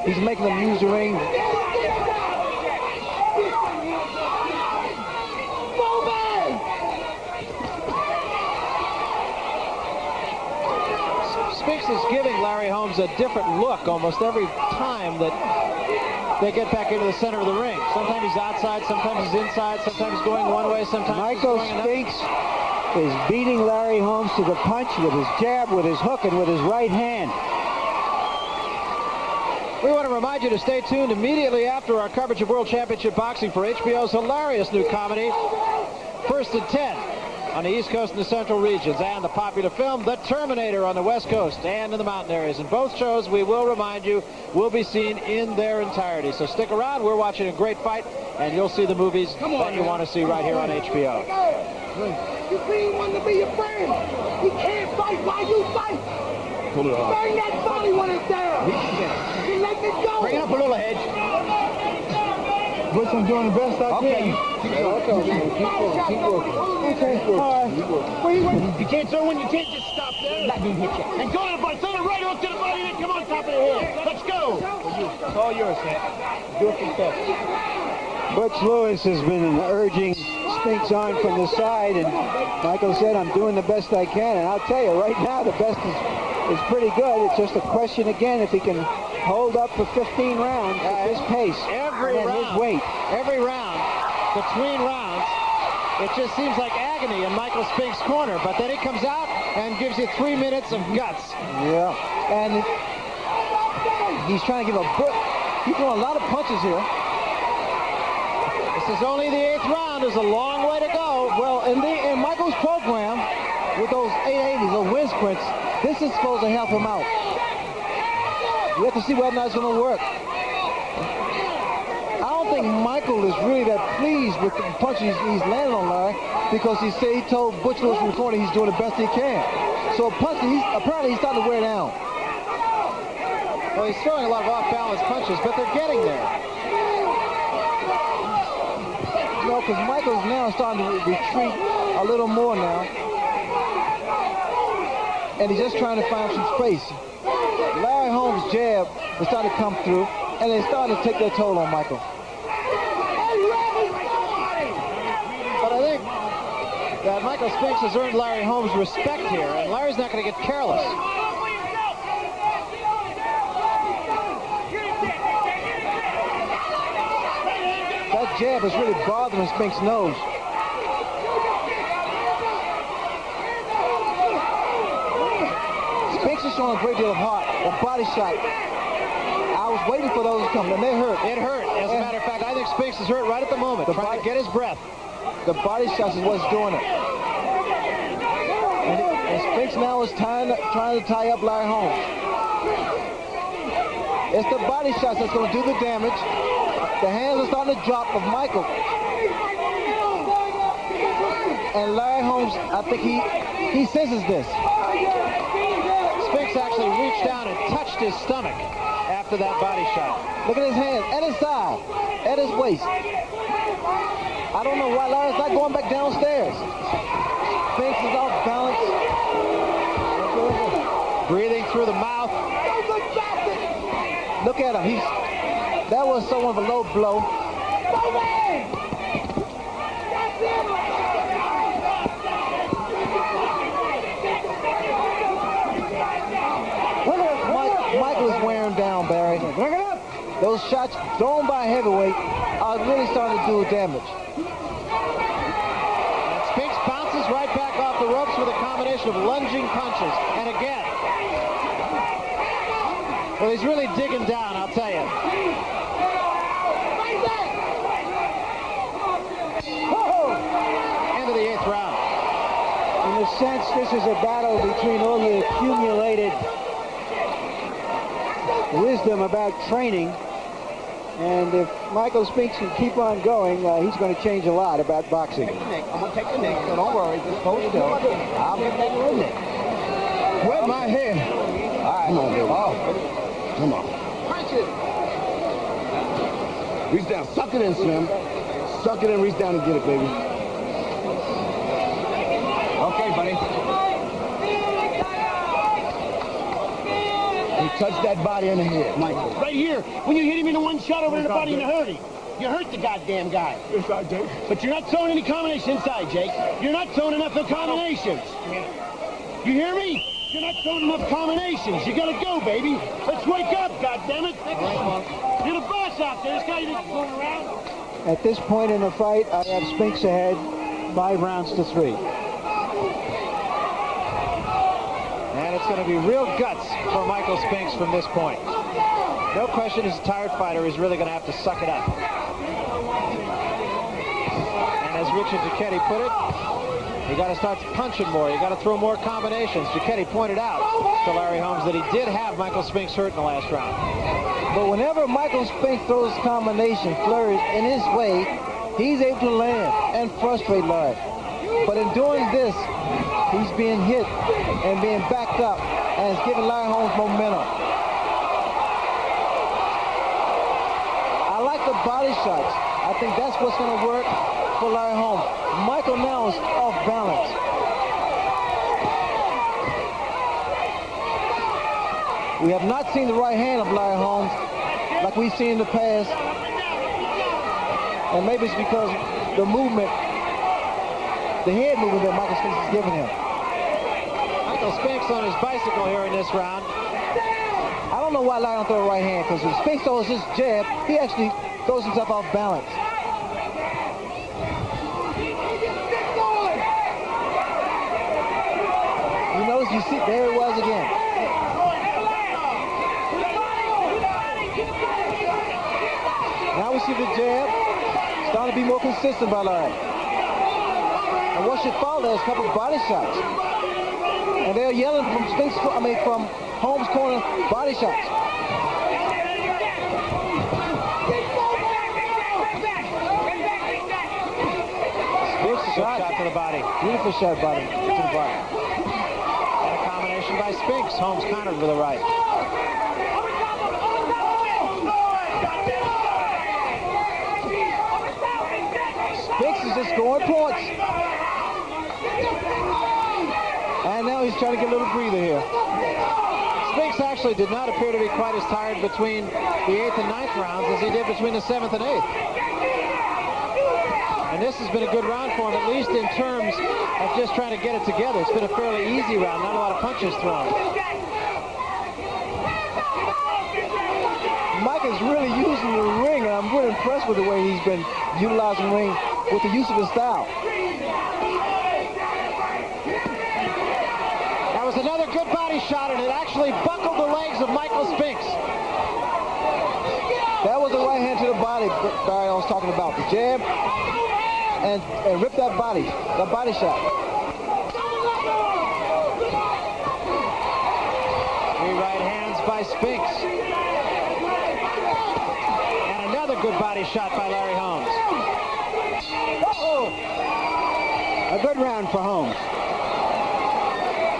He's making him use the ring. Spinks is giving Larry Holmes a different look almost every time that they get back into the center of the ring. Sometimes he's outside, sometimes he's inside, sometimes he's going one way, sometimes Michael he's going Spinks is beating Larry Holmes to the punch with his jab, with his hook, and with his right hand. We want to remind you to stay tuned immediately after our coverage of World Championship Boxing for HBO's hilarious new comedy, First and 10, on the East Coast and the Central regions, and the popular film The Terminator on the West Coast and in the mountain areas. And both shows, we will remind you, will be seen in their entirety. So stick around. We're watching a great fight, and you'll see the movies that you want to see right here on HBO. You bring one to be your friend. He can't fight while you fight. Pull it off. Bring that body when it's down. You let me go. Bring it up a little, Hedge. Butch, I'm doing the best I can. Keep working. You can't throw when you can't just stop there. Let me hit you. And go to the body. Throw the right hook to the body, then come on top of the head. Let's go. It's all yours, man. Do it from there. Butch Lewis has been urging Spinks on from the side, and Michael said, I'm doing the best I can. And I'll tell you, right now, the best is pretty good. It's just a question, again, if he can hold up for 15 rounds at this pace. Every and round, his weight. every round, between rounds, it just seems like agony in Michael Spinks' corner. But then he comes out and gives you 3 minutes of guts. Yeah. And he's trying to give a He's throwing a lot of punches here. This is only the 8th round. There's a long way to go. Well, in Michael's program, with those 880s, those wind sprints, this is supposed to help him out. You have to see whether or not it's going to work. I don't think Michael is really that pleased with the punches he's landing on Larry, because he told Butch Lewis in the corner he's doing the best he can. So apparently he's starting to wear down. Well, he's throwing a lot of off-balance punches, but they're getting there. No, because Michael's now starting to retreat a little more now. And he's just trying to find some space. Larry Holmes' jab is starting to come through, and they're starting to take their toll on Michael. But I think that Michael Spinks has earned Larry Holmes' respect here, and Larry's not going to get careless. That jab is really bothering Spinks' nose. Spinks is showing a great deal of heart, a body shot. I was waiting for those to come, and they hurt. It hurt. As a matter of fact, I think Spinks is hurt right at the moment, trying to get his breath. The body shots is what's doing it. And Spinks now is trying to tie up Larry Holmes. It's the body shots that's going to do the damage. The hands are starting to drop of Michael. And Larry Holmes, I think he senses this. Spinks actually reached down and touched his stomach after that body shot. Look at his hands, at his side, at his waist. I don't know why Larry's not going back downstairs. Spinks is off balance. Breathing through the mouth. Look at him. That was somewhat of a low blow. Michael is wearing down, Barry. Those shots thrown by a heavyweight are really starting to do damage. And Spinks bounces right back off the ropes with a combination of lunging punches. And again. Well, he's really digging down, I'll tell you. End of the 8th round. In a sense, this is a battle between all the accumulated wisdom about training. And if Michael Spinks can keep on going, he's going to change a lot about boxing. I'm going to take the neck, so don't worry. Just hold still. I'll get that little neck. Wet my head. All right. Come on, baby. Oh. Come on. Punch it. Reach down. Suck it in, Slim. Suck it in, reach down and get it, baby. Okay, buddy. You touch that body in the head. Michael. Right here. When you hit him in the one shot over in the body and you hurt him. You hurt the goddamn guy. Inside, Jake. But you're not throwing any combinations inside, Jake. You're not throwing enough of combinations. You hear me? You're not throwing enough combinations. You gotta go, baby. Let's wake up, goddammit. You're the boss out there. This guy isn't going around. At this point in the fight, I have Spinks ahead 5 rounds to 3. And it's going to be real guts for Michael Spinks from this point. No question, he's a tired fighter. He's really going to have to suck it up. And as Richard Giacchetti put it, you got to start punching more. You got to throw more combinations. Giacchetti pointed out to Larry Holmes that he did have Michael Spinks hurt in the last round. But whenever Michael Spinks throws combination flurries in his way, he's able to land and frustrate Larry. But in doing this, he's being hit and being backed up, and it's giving Larry Holmes momentum. I like the body shots. I think that's what's going to work for Larry Holmes. Michael now is off balance. We have not seen the right hand of Larry Holmes like we've seen in the past. And maybe it's because the movement, the head movement that Michael Spinks is giving him. Michael Spinks on his bicycle here in this round. I don't know why Larry don't throw a right hand, because when Spinks throws his jab, he actually throws himself off balance. You notice, you see, there it was again. Now we see the jab. Starting to be more consistent by Larry. And what should follow is a couple of body shots. And they're yelling from from Holmes' corner, body shots. Shot to the body. Beautiful shot to the body. And a combination by Spinks. Holmes countered with a right. Spinks is just scoring points. And now he's trying to get a little breather here. Spinks actually did not appear to be quite as tired between the 8th and 9th rounds as he did between the 7th and 8th. And this has been a good round for him, at least in terms of just trying to get it together. It's been a fairly easy round, not a lot of punches thrown. Mike is really using the ring, and I'm really impressed with the way he's been utilizing the ring with the use of his style. That was another good body shot, and it actually buckled the legs of Michael Spinks. That was the right hand to the body Barry I was talking about. The jab and rip that body shot. Three right hands by Spinks. And another good body shot by Larry Holmes. A good round for Holmes.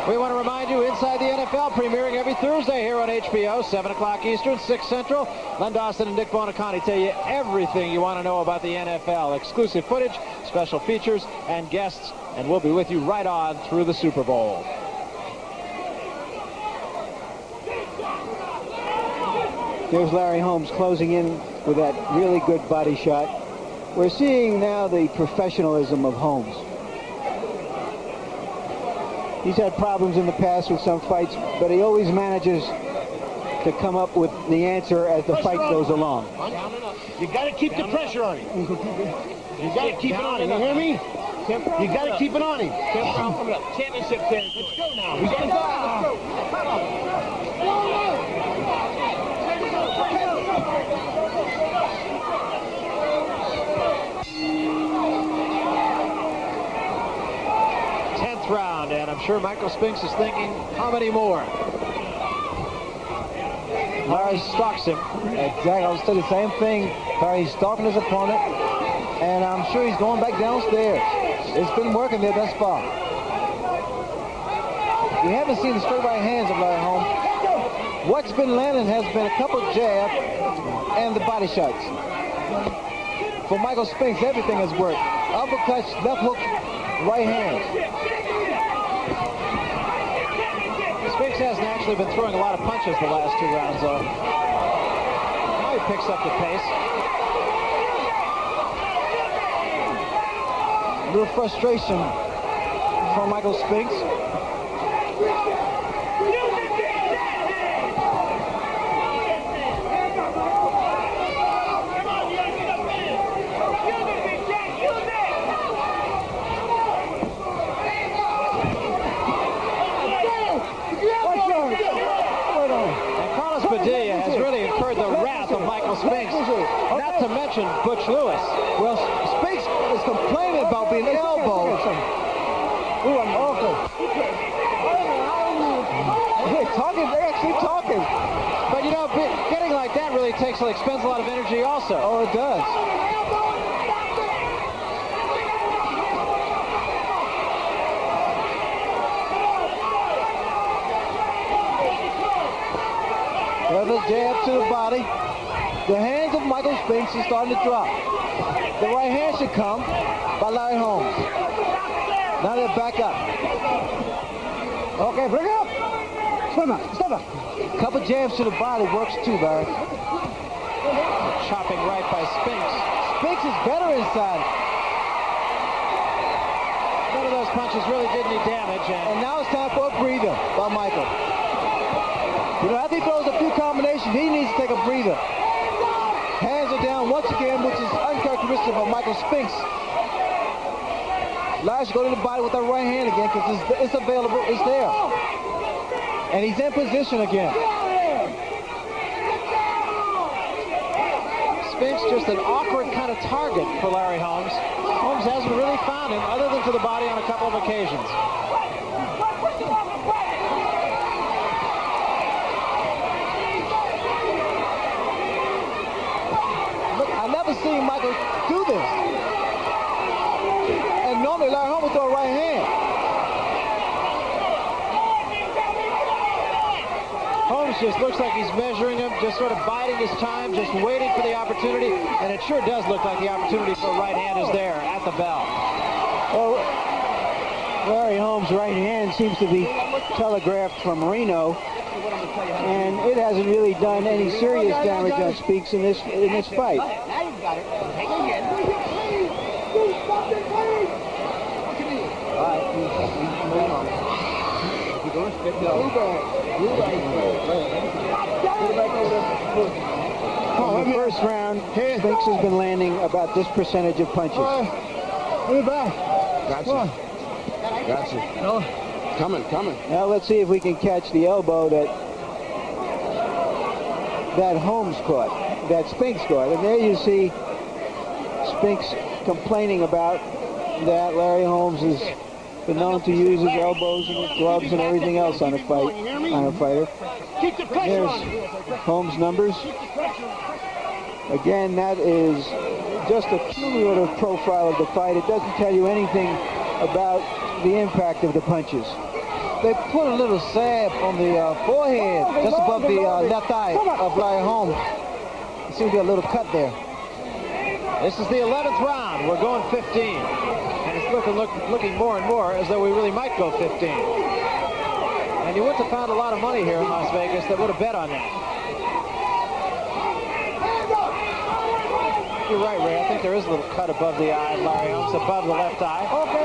We want to remind you, Inside the NFL, premiering every Thursday here on HBO, 7 o'clock Eastern, 6 Central. Len Dawson and Dick Bonacani tell you everything you want to know about the NFL. Exclusive footage, special features, and guests. And we'll be with you right on through the Super Bowl. There's Larry Holmes closing in with that really good body shot. We're seeing now the professionalism of Holmes. He's had problems in the past with some fights, but he always manages to come up with the answer as the fight goes along. You got to keep the pressure on him. You got to keep it on him. You hear me? You got to keep it on him. Championship finish. Let's go now. Let's go. Come on. 10th round, and I'm sure Michael Spinks is thinking, how many more? Larry stalks him. Exactly. I was saying the same thing. Larry's stalking his opponent, and I'm sure he's going back downstairs. It's been working there thus far. We haven't seen the straight right hands of Larry Holmes. What's been landing has been a couple jabs and the body shots. For Michael Spinks, everything has worked. Uppercuts, left hook, right hands. Spinks hasn't actually been throwing a lot of punches the last 2 rounds, though. Now he picks up the pace. A little frustration from Michael Spinks. Has really incurred the wrath of Michael Spinks, not to mention Butch Lewis. Well, Spinks is complaining about being elbowed. They're actually talking. But you know, getting like that really expends a lot of energy also. Oh, it does. Another jab to the body. The hands of Michael Spinks is starting to drop. The right hand should come by Larry Holmes. Now they're back up. Okay, bring it up. Stop it. Couple jabs to the body works too, Barry. Chopping right by Spinks. Spinks is better inside. None of those punches really did any damage. And now it's time for a breather by Michael. You know, after he throws a few combinations, he needs to take a breather. Hands are down once again, which is uncharacteristic of Michael Spinks. Larry should go to the body with that right hand again because it's available, it's there. And he's in position again. Spinks just an awkward kind of target for Larry Holmes. Holmes hasn't really found him other than to the body on a couple of occasions. Look, I've never seen Michael do this. And normally Larry Holmes would throw a right hand. Holmes just looks like he's measuring him, just sort of biding his time, just waiting for the opportunity, and it sure does look like the opportunity for a right hand is there at the bell. Well, Larry Holmes' right hand seems to be telegraphed from Reno, and it hasn't really done any serious damage on Spinks in this fight. Now you got it. Take it again. All right, move on. You're going to spit it out. In the first round, Spinks has been landing about this percentage of punches. Gotcha. No. Coming. Now let's see if we can catch the elbow that Holmes caught, that Spinks caught. And there you see Spinks complaining about that Larry Holmes has been known to use his elbows and his gloves and everything else on a fighter. There's Holmes' numbers. Again, that is just a cumulative profile of the fight. It doesn't tell you anything about the impact of the punches. They put a little salve on the forehead, just above the left eye of Larry Holmes. There seems to be a little cut there. This is the 11th round. We're going 15. And it's looking more and more as though we really might go 15. And you wouldn't have found a lot of money here in Las Vegas that would have bet on that. You're right, Ray. I think there is a little cut above the eye of Larry Holmes, above the left eye. Okay.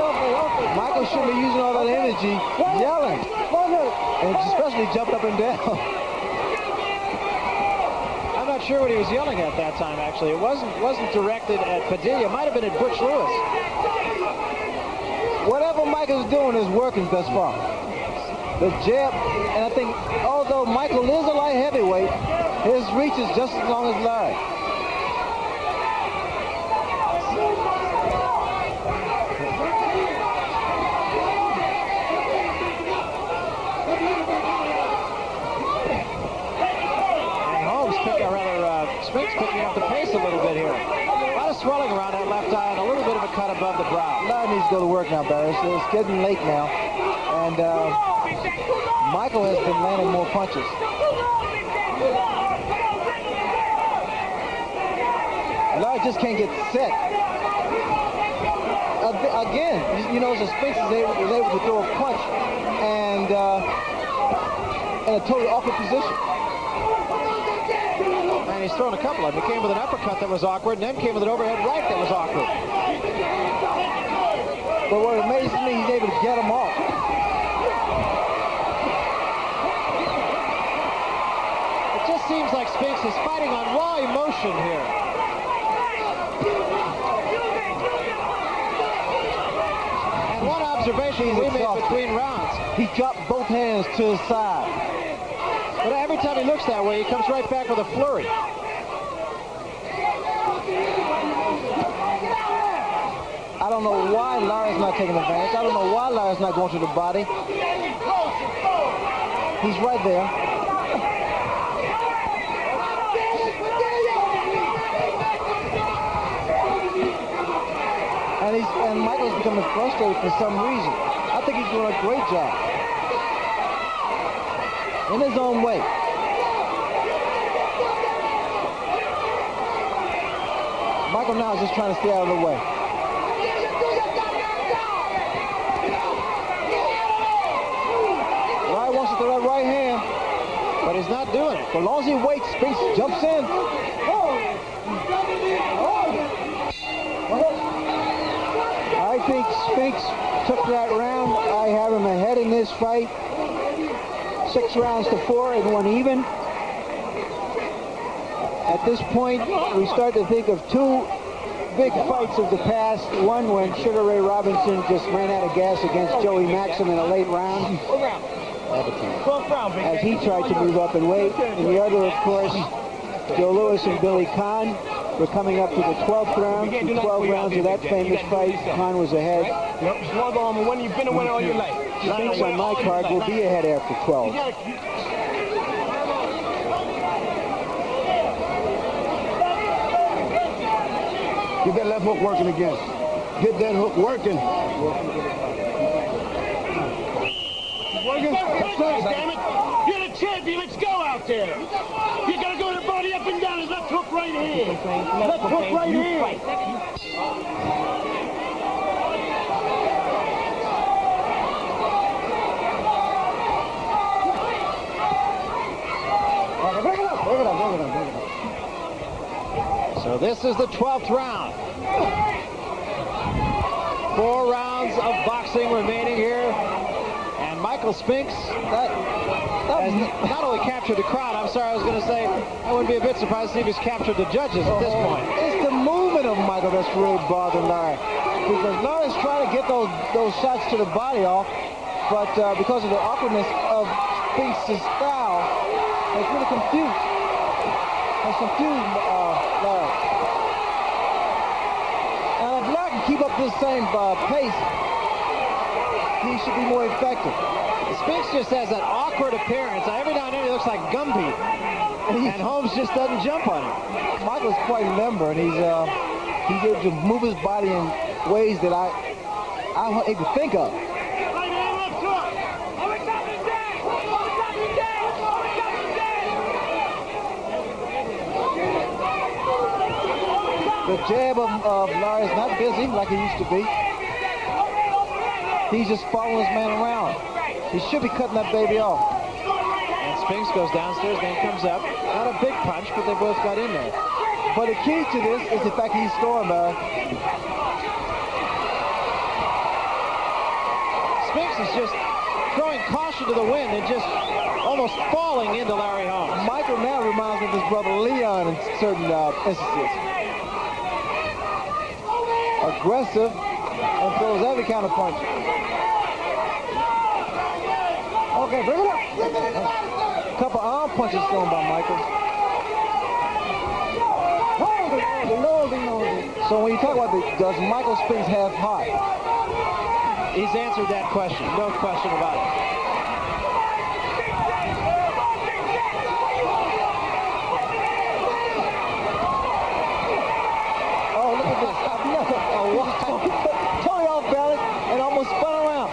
Michael shouldn't be using all that energy yelling. And especially jumped up and down. I'm not sure what he was yelling at that time, actually. It wasn't directed at Padilla. It might have been at Butch Lewis. Whatever Michael's doing is working thus far. The jab, and I think although Michael is a light heavyweight, his reach is just as long as Larry. Spinks picking up the pace a little bit here. A lot of swelling around that left eye and a little bit of a cut above the brow. Larry needs to go to work now, Barry. So it's getting late now. And Michael has been landing more punches. Larry just can't get set. Again, you know, so Spinks was able to throw a punch and in a totally awkward position. And he's thrown a couple of them. He came with an uppercut that was awkward, and then came with an overhead right that was awkward. But what amazes me, he's able to get them off. It just seems like Spinks is fighting on raw emotion here. And one observation we made between rounds. He dropped both hands to his side. But every time he looks that way, he comes right back with a flurry. I don't know why Larry's not taking advantage. I don't know why Larry's not going to the body. He's right there. And Michael's becoming frustrated for some reason. I think he's doing a great job. In his own way. Michael now is just trying to stay out of the way. Larry wants to throw that right hand, but he's not doing it. So long as he waits, Spinks jumps in. I think Spinks took that round. I have him ahead in this fight. 6 rounds to 4 and 1 even. At this point, we start to think of 2 big fights of the past. One when Sugar Ray Robinson just ran out of gas against Joey Maxim in a late round, as he tried to move up in weight. And the other, of course, Joe Louis and Billy Conn. We're coming up to the 12th round. The 12 rounds of that famous fight. Khan was ahead. Yep, just one go home and you've been a winner all your life. Spinks on my card will be ahead after 12. Get that left hook working again. Get that hook working. Working. Damn it. You're the champion. Let's go out there. You gotta go to the body up and down. His left hook right here. Left hook right here. Bring it up. So this is the 12th round. 4 rounds of boxing remaining here. And Michael Spinks has not only captured the crowd, I'm sorry, I was going to say, I wouldn't be a bit surprised to see if he's captured the judges at this point. It's the movement of Michael that's really bothering Larry. Because Larry's trying to get those shots to the body off, but because of the awkwardness of Spinks' style, it's really confused. It's confused Larry. And if Larry can keep up this same pace, he should be more effective. Spinks just has an awkward appearance. Every now and then he looks like Gumby. And Holmes just doesn't jump on him. Michael's quite limber, and he's able to move his body in ways that I don't even think of. The jab of Larry's not busy like he used to be. He's just following his man around. He should be cutting that baby off. And Spinks goes downstairs, then comes up. Not a big punch, but they both got in there. But the key to this is the fact he's throwing, Larry. Spinks is just throwing caution to the wind and just almost falling into Larry Holmes. Michael now reminds me of his brother Leon in certain instances. Aggressive and throws every kind of punch. Okay, bring it up. A couple arm punches thrown by Michael. So when you talk about does Michael Spinks have heart? He's answered that question, no question about it. Oh, look at this. Totally off balance and almost spun around.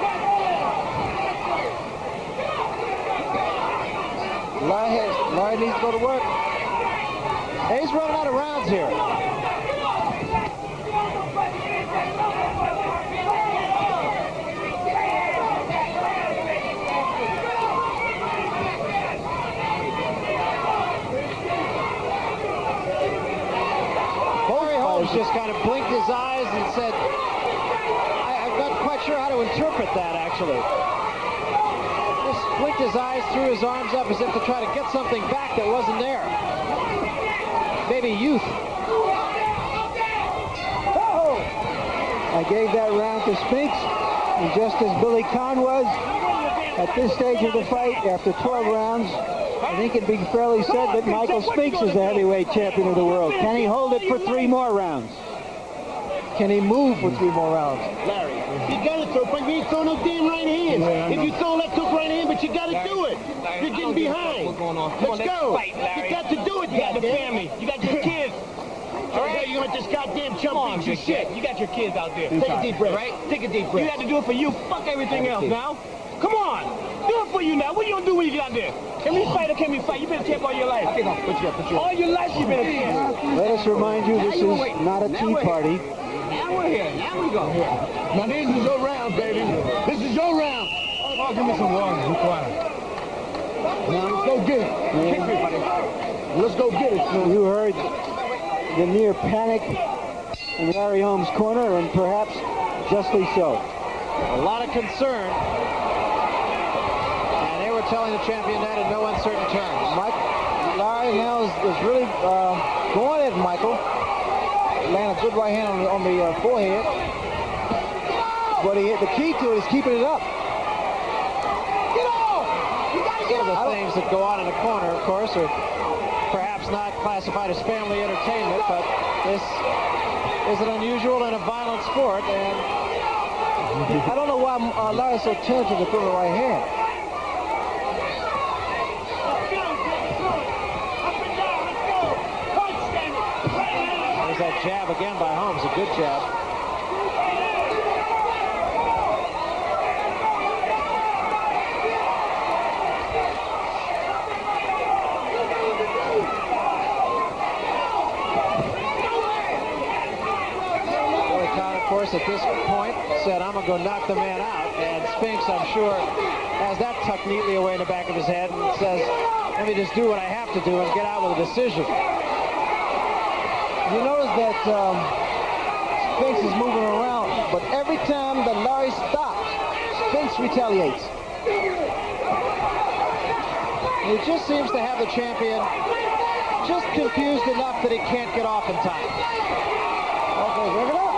Larry needs to go to work. Hey, he's running out of rounds here. Holmes just kind of blinked his eyes and said, I'm not quite sure how to interpret that, actually. Just blinked his eyes, threw his arms up as if to try to get something back that wasn't there. Maybe youth. I gave that round to Spinks, and just as Billy Conn was, at this stage of the fight, after 12 rounds, I think it can be fairly said that Michael Spinks is the heavyweight champion of the world. Can he hold it for 3 more rounds? Can he move for 3 more rounds? Larry, you gotta throw, but you ain't throwing no damn right hands. If you throw left hook right hand, but you gotta do it. You're getting behind. Let's go. You got to do it, you got the family. You got your kids. All right, you let this goddamn chump eat your shit. You got your kids out there. Take a deep breath. Right? Take a deep breath. You have to do it for you. Fuck everything else now. Come on. Do it for you now. What are you gonna do when you get out there? Can we fight or can we fight? You've been a champ all your life. All your life you've been a champ. Let us remind you, this is not a tea party. Now we're here. Now we go. Now this is your round, baby. This is your round. Oh, give me some water. Be quiet. Now let's go get it. Kick me, buddy. Let's go get it. You heard the near panic in Larry Holmes' corner, and perhaps justly so. A lot of concern. And they were telling the champion that in no uncertain terms. Larry now is really going at Michael. Land a good right hand on the forehead. But the key to it is keeping it up. Get off! You gotta get off! the things that go on in the corner, of course, are perhaps not classified as family entertainment, but this is an unusual and a violent sport, and I don't know why Larry's so tempted to throw the right hand. There's that jab again by Holmes, a good jab. Of course, at this point, said, I'm going to go knock the man out. And Spinks, I'm sure, has that tucked neatly away in the back of his head and says, let me just do what I have to do and get out with a decision. You notice that Spinks is moving around, but every time that Larry stops, Spinks retaliates. He just seems to have the champion just confused enough that he can't get off in time. Okay, bring it up.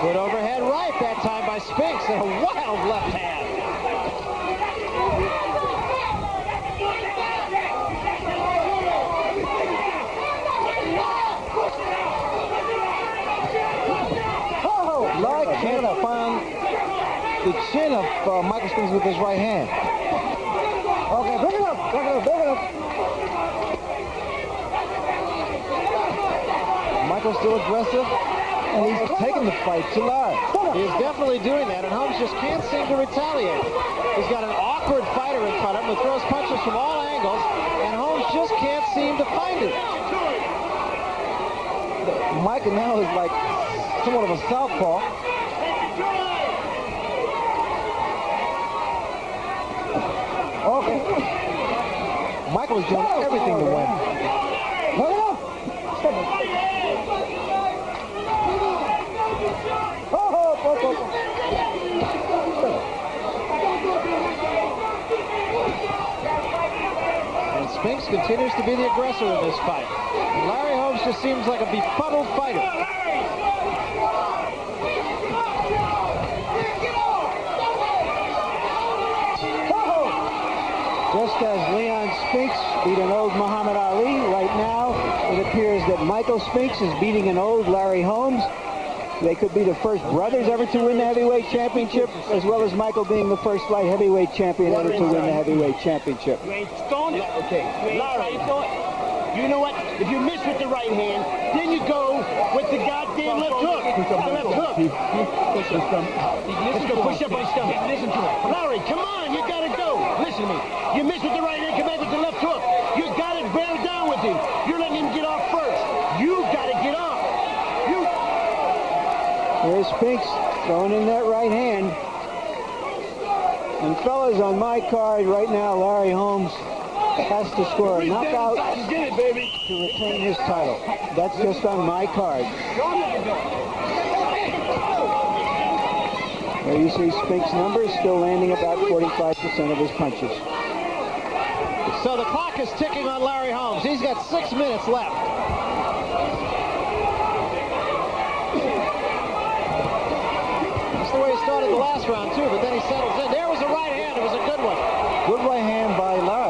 Good overhead right that time by Spinks and a wild left hand. Oh, Larry can't find the chin of Michael Spinks with his right hand. Okay, bring it up, bring it up, bring it up. Michael's still aggressive, and he's taking the fight to Larry. He's definitely doing that, and Holmes just can't seem to retaliate. He's got an awkward fighter in front of him who throws punches from all angles, and Holmes just can't seem to find it. Michael now is like somewhat of a southpaw. Okay. Michael is doing everything to win. No, no. And Spinks continues to be the aggressor in this fight. And Larry Holmes just seems like a befuddled fighter. Just as Leon Spinks beat an old Muhammad Ali, right now it appears that Michael Spinks is beating an old Larry Holmes. They could be the first brothers ever to win the heavyweight championship, as well as Michael being the first light heavyweight champion ever to win the heavyweight championship. You ain't throwing it? Okay. Larry, you know what? If you miss with the right hand, then you go with the goddamn left hook. The left hook. Let's go push up on stomach. Listen to him. Larry, come on. You got to go. Listen to me. You miss with the right hand, come back with the left hook. You got it. Bear down with him. You're letting him get off first. You got to get off. Here's Spinks throwing in that right hand. And fellas, on my card right now, Larry Holmes has to score a knockout to retain his title. That's just on my card. There you see Spinks' numbers still landing about 45% of his punches. So the clock is ticking on Larry Holmes. He's got 6 minutes left. That's the way he started the last round, too, but then he settles in. There was a right hand. It was a good one. Good right hand by Larry.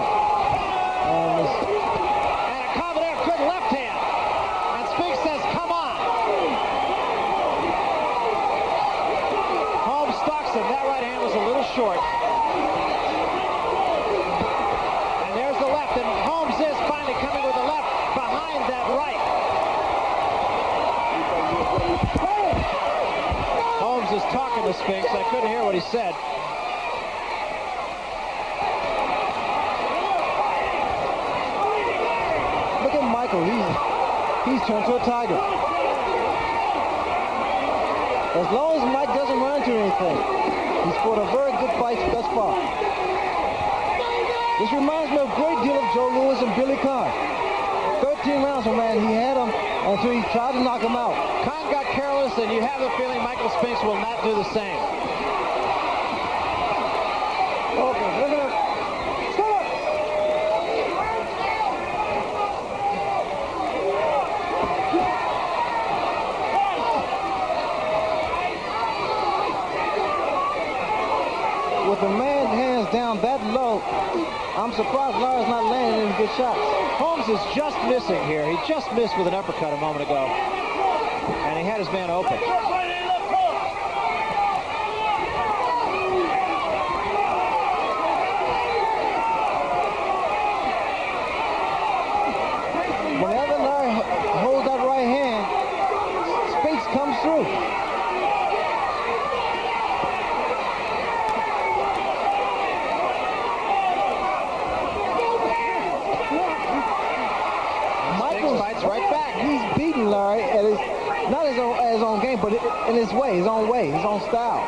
And a combination, good left hand. And Spinks says, come on. Holmes stalks him. That right hand was a little short. And there's the left. And Holmes is finally coming with the left behind that right. Holmes is talking to Spinks. I couldn't hear what he said. Look at Michael. He's turned to a tiger. As long as Mike doesn't run into anything, he's fought a very good fight thus far. This reminds me a great deal of Joe Louis and Billy Conn. 13 rounds, man, he had him until he tried to knock him out. Conn got careless, and you have the feeling Michael Spinks will not do the same. Okay, look at him. Stand up. I'm surprised Larry's not landing any good shots. Holmes is just missing here. He just missed with an uppercut a moment ago. And he had his man open. Whenever Larry holds that right hand, Spinks comes through. Spinks fights right back. He's beating Larry at his, not his own game, but in his way, his own style.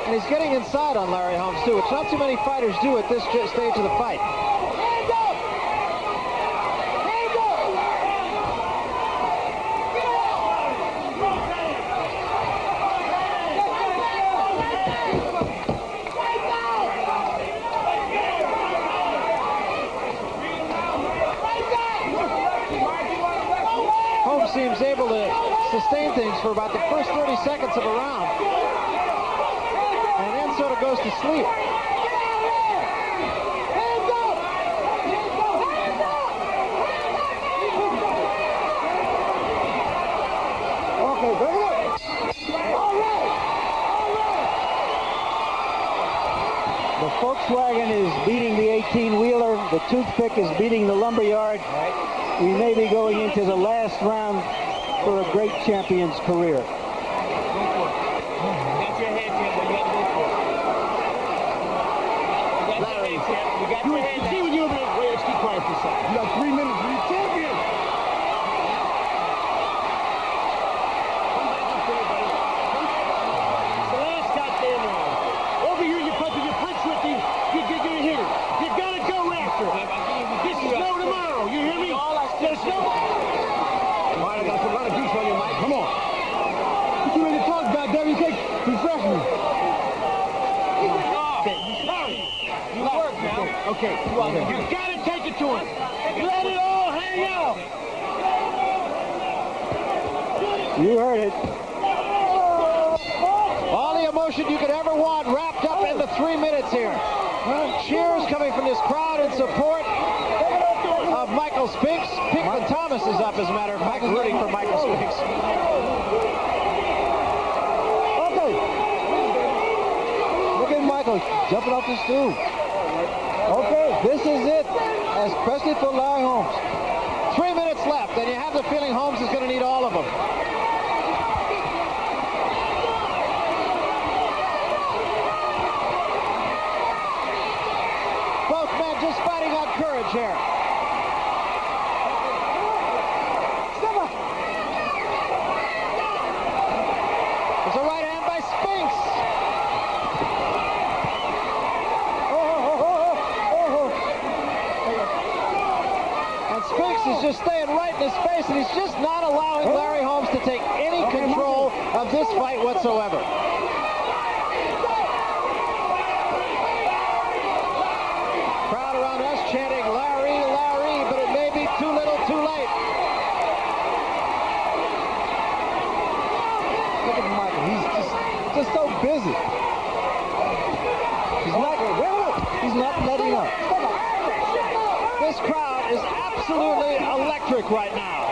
And he's getting inside on Larry Holmes, too, which not too many fighters do at this stage of the fight. Holmes seems able to sustain things for about the first 30 seconds of a round. And then sort of goes to sleep. Okay, bring it up. The Volkswagen is beating the 18-wheeler. The toothpick is beating the lumberyard. We may be going into the last round for a great champion's career. You see what you're doing? Wait, let's keep quiet for a second. You got 3 minutes to be champion. It's the last goddamn round. Over here, you punch with him. You're a hitter. You gotta go after him. This is no tomorrow. You hear me? There's no. All right, I gotta put a lot of juice on you, Mike. Come on. What you ready to talk about, Debbie? Take refreshment. You work now. Okay. You gotta take it to him. Let it all hang out. You heard it. All the emotion you could ever want wrapped up in the 3 minutes here. Cheers coming from this crowd in support of Michael Spinks. Pinkman Thomas is up, as a matter of fact, rooting for Michael Spinks. Okay. Look at Michael jumping off the stool. Okay, this is it, especially for Larry Holmes. 3 minutes left, and you have the feeling Holmes is going to need all of them. Both men just fighting on courage here. It's a right hand by Spinks. And Spinks is just staying right in his face, and he's just not allowing Larry Holmes to take any control of this fight whatsoever. Crowd around us chanting, Larry, Larry, but it may be too little, too late. Look at Michael. He's just so busy. He's not letting up. This crowd is absolutely electric right now.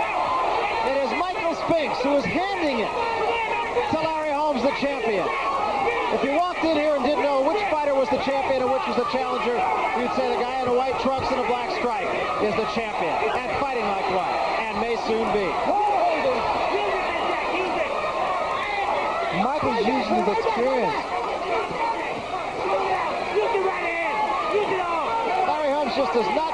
It is Michael Spinks who is handing it to Larry Holmes, the champion. If you walked in here and didn't know which fighter was the champion and which was the challenger, you'd say the guy in the white trunks and a black stripe is the champion, and fighting like one, and may soon be. Michael's using his experience. Larry Holmes just does not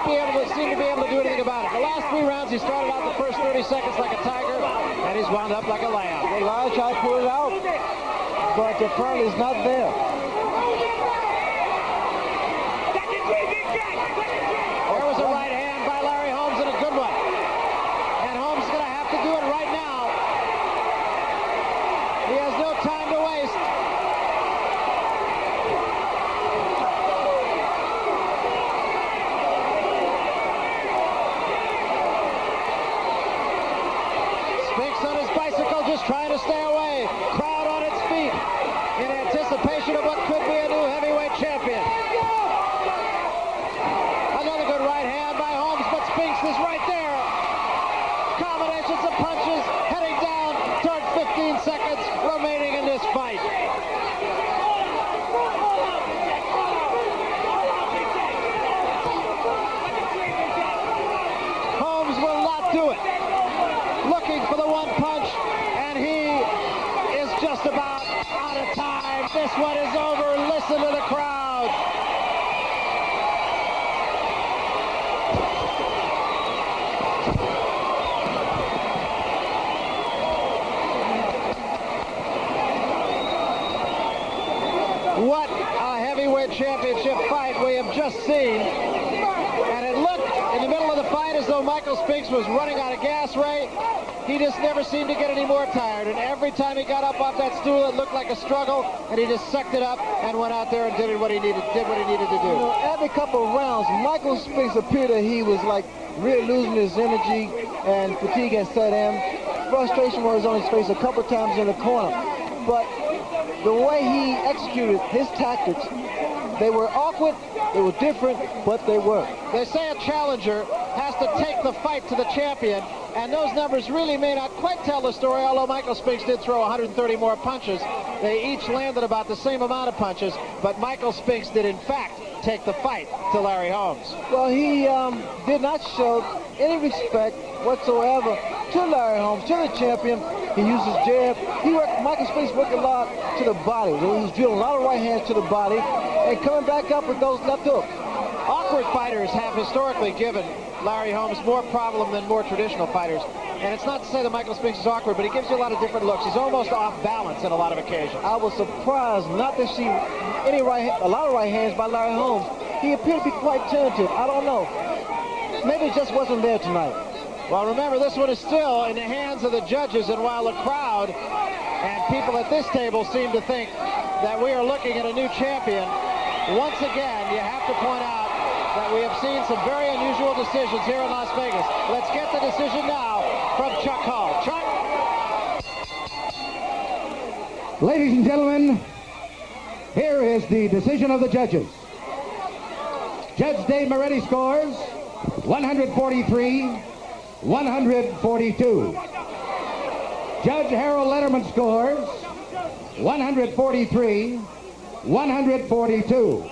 seem to be able to do anything about it. The last 3 rounds, he started out the first 30 seconds like a tiger, and he's wound up like a lamb. Well, Larry tried to pull it out, but the curl is not there. There was a right hand by Larry Holmes and a good one. And Holmes is going to have to do it right now. He has no time to waste. Spinks on his bicycle just trying to stay away. Crowd on its feet in Fist is right there. Combinations of punches heading down toward 15 seconds remaining in this fight. Holmes will not do it. Looking for the one punch, and he is just about out of time. This one is over. Listen to the crowd. What a heavyweight championship fight we have just seen. And it looked in the middle of the fight as though Michael Spinks was running out of gas, Ray. He just never seemed to get any more tired. And every time he got up off that stool, it looked like a struggle. And he just sucked it up and went out there and did what he needed to do. You know, every couple of rounds, Michael Spinks appeared that he was like really losing his energy and fatigue had set in. Frustration was on his face a couple of times in the corner. But the way he executed his tactics, they were awkward, they were different, but they worked. They say a challenger has to take the fight to the champion, and those numbers really may not quite tell the story, although Michael Spinks did throw 130 more punches. They each landed about the same amount of punches, but Michael Spinks did in fact take the fight to Larry Holmes. Well, he did not show any respect whatsoever to Larry Holmes, to the champion. He used his jab. Michael Spinks worked a lot to the body. He was drilling a lot of right hands to the body and coming back up with those left hooks. Awkward fighters have historically given Larry Holmes more problem than more traditional fighters. And it's not to say that Michael Spinks is awkward, but he gives you a lot of different looks. He's almost off balance in a lot of occasions. I was surprised not to see a lot of right hands by Larry Holmes. He appeared to be quite tentative. I don't know. Maybe it just wasn't there tonight. Well, remember, this one is still in the hands of the judges, and while the crowd and people at this table seem to think that we are looking at a new champion, once again, you have to point out that we have seen some very unusual decisions here in Las Vegas. Let's get the decision now from Chuck Hall. Chuck? Ladies and gentlemen, here is the decision of the judges. Judge Dave Moretti scores 143-142. Judge Harold Letterman scores 143-142.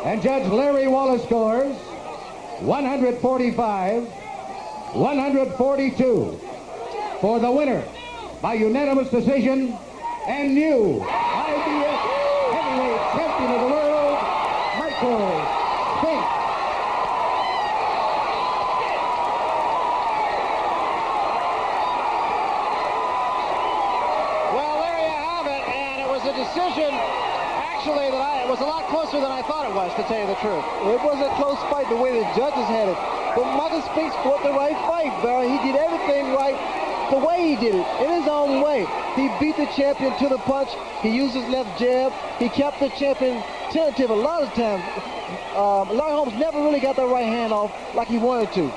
And Judge Larry Wallace scores 145-142. For the winner, by unanimous decision, and new IBF heavyweight champion of the world, Michael Spinks. Well, there you have it, and it was a decision actually that it was a lot closer than I thought it was, to tell you the truth. It was a close fight the way the judges had it. But Michael Spinks fought the right fight, Barry. He did everything right the way he did it, in his own way. He beat the champion to the punch. He used his left jab. He kept the champion tentative a lot of times. Larry Holmes never really got that right hand off like he wanted to.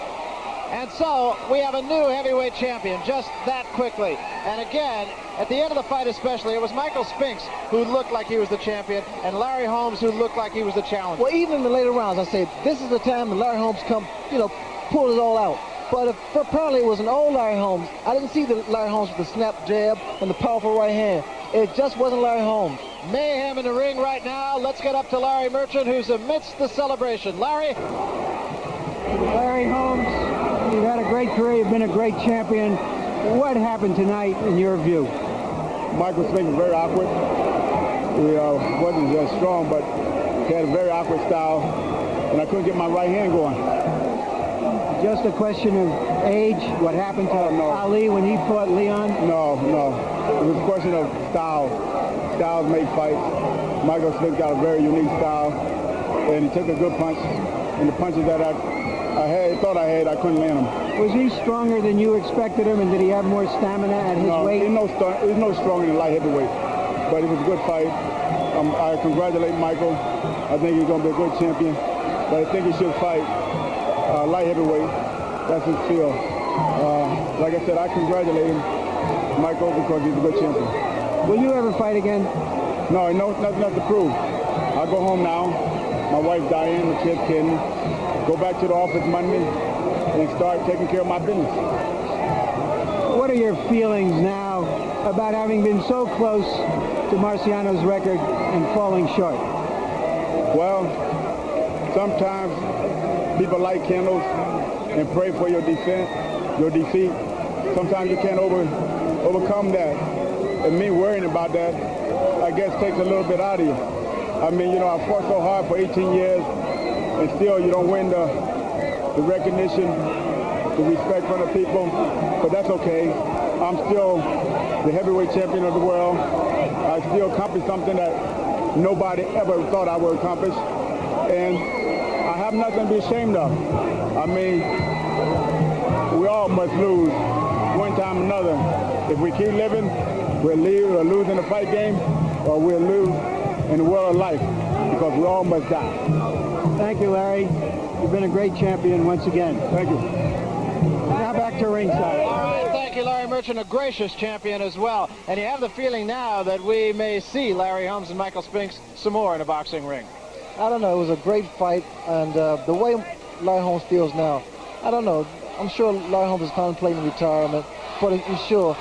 And so we have a new heavyweight champion just that quickly. And again, at the end of the fight especially, it was Michael Spinks who looked like he was the champion and Larry Holmes who looked like he was the challenger. Well, even in the later rounds, I said, this is the time that Larry Holmes pulled it all out. But apparently it was an old Larry Holmes. I didn't see the Larry Holmes with the snap jab and the powerful right hand. It just wasn't Larry Holmes. Mayhem in the ring right now. Let's get up to Larry Merchant, who's amidst the celebration. Larry? Larry Holmes, you've had a great career. You've been a great champion. What happened tonight in your view? Michael Spinks was very awkward. He wasn't as strong, but he had a very awkward style, and I couldn't get my right hand going. Just a question of age, what happened to Ali when he fought Leon? No. It was a question of style. Styles make fights. Michael Spinks got a very unique style, and he took a good punch, and the punches that I thought I had, I couldn't land them. Was he stronger than you expected him, and did he have more stamina at his weight? He's no stronger than light heavyweight, but it was a good fight. I congratulate Michael. I think he's going to be a good champion, but I think he should fight light heavyweight. That's his field. Like I said, I congratulate him, Michael, because he's a good champion. Will you ever fight again? No, nothing left to prove. I go home now. My wife Diane, the kid Ken, go back to the office Monday and start taking care of my business. What are your feelings now about having been so close to Marciano's record and falling short? Well, sometimes people light candles and pray for your defeat. Sometimes you can't overcome that. And me worrying about that, I guess, takes a little bit out of you. I mean, you know, I fought so hard for 18 years, and still you don't win the recognition, the respect from the people, but that's okay. I'm still the heavyweight champion of the world. I still accomplished something that nobody ever thought I would accomplish, and I have nothing to be ashamed of. I mean, we all must lose one time or another. If we keep living, we'll lose in the fight game, or we'll lose in the world of life, because we all must die. Thank you, Larry. You've been a great champion once again. Thank you. Now back to ringside. All right, thank you, Larry Merchant, a gracious champion as well. And you have the feeling now that we may see Larry Holmes and Michael Spinks some more in a boxing ring. I don't know. It was a great fight, and the way Larry Holmes feels now, I don't know. I'm sure Larry Holmes is contemplating retirement, but I'm sure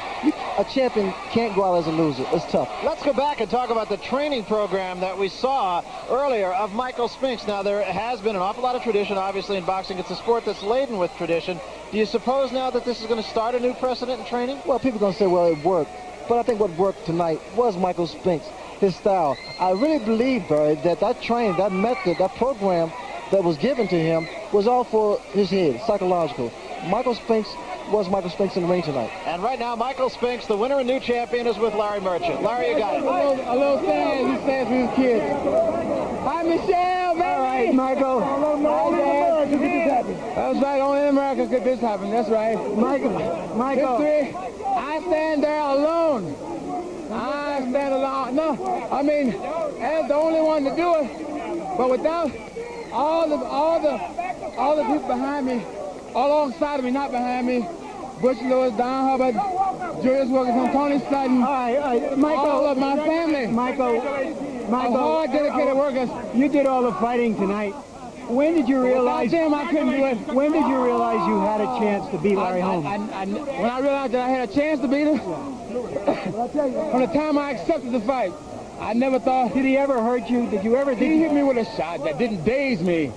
a champion can't go out as a loser. It's tough. Let's go back and talk about the training program that we saw earlier of Michael Spinks. Now, there has been an awful lot of tradition, obviously, in boxing. It's a sport that's laden with tradition. Do you suppose now that this is going to start a new precedent in training? Well, people are going to say, well, it worked. But I think what worked tonight was Michael Spinks, his style. I really believe, Barry, that training, that method, that program that was given to him was all for his head, psychological. Michael Spinks was Michael Spinks in the ring tonight. And right now, Michael Spinks, the winner and new champion, is with Larry Merchant. Larry, you got it. A little thing he says to his kids. Hi, Michelle, baby. All right, Michael. That's right. Only in America could this happen. That's right. Michael. History. I stand there alone. I stand alone. No, I mean, as the only one to do it. But without all the people behind me, alongside of me, not behind me, Butch Lewis, Don Hubbard, Julius Wilkinson, Tony Sutton, Michael, all of my family. Michael, hard, dedicated workers. You did all the fighting tonight. When did you realize? I couldn't do it. When did you realize you had a chance to beat Larry Holmes? When I realized that I had a chance to beat him, from the time I accepted the fight, I never thought. Did he ever hurt you? Did you ever? He hit me with a shot that didn't daze me.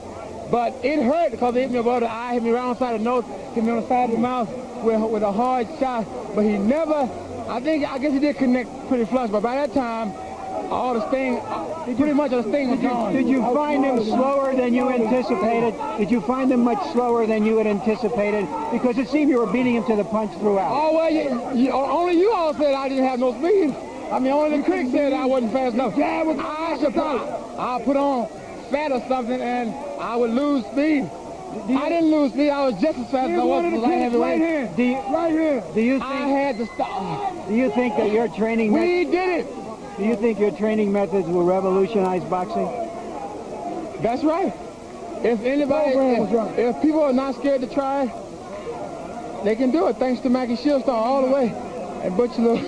But it hurt because he hit me above the eye, hit me right on the side of the nose, hit me on the side of the mouth with a hard shot. But he never, I guess he did connect pretty flush, but by that time, all the sting, pretty much the sting was gone. Did you find him slower than you anticipated? Did you find him much slower than you had anticipated? Because it seemed you were beating him to the punch throughout. Oh, well, only you all said I didn't have no speed. I mean, only the critics said I wasn't fast enough. I should I'll put on fat or something and I would lose speed. I didn't lose speed. I was just as fast as I was light heavyweight. Right here. Do you think I had to stop? Do you think that your training? We did it. Do you think your training methods will revolutionize boxing? That's right. If anybody, if people are not scared to try, they can do it. Thanks to Mackie Shieldstone all the way, and Butch Lewis,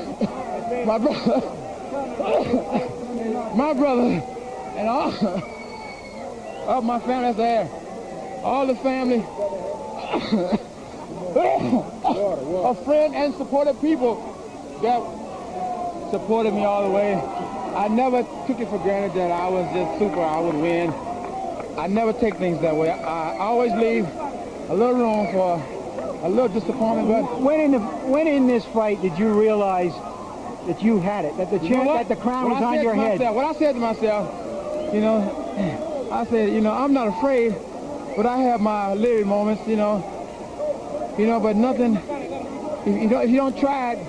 my brother, and all of my family that's there, all the family, a friend and supportive people that supported me all the way. I never took it for granted that I was just super, I would win. I never take things that way. I always leave a little room for a little disappointment. But when in this fight did you realize that you had it, that the crown was on your head? What I said to myself, I said, I'm not afraid, but I have my leery moments, but nothing, if you don't try it,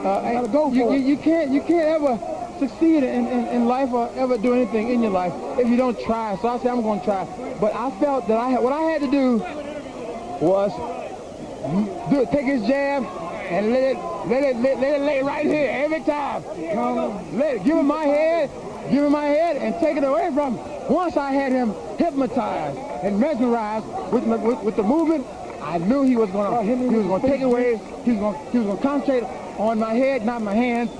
you can't ever succeed in life or ever do anything in your life if you don't try. So I said I'm going to try. But I felt that what I had to do was take his jab and let it lay right here every time. Give him my head, and take it away from him. Once I had him hypnotized and mesmerized with the movement, I knew he was going to take it away. He was going to concentrate on my head, not my hands.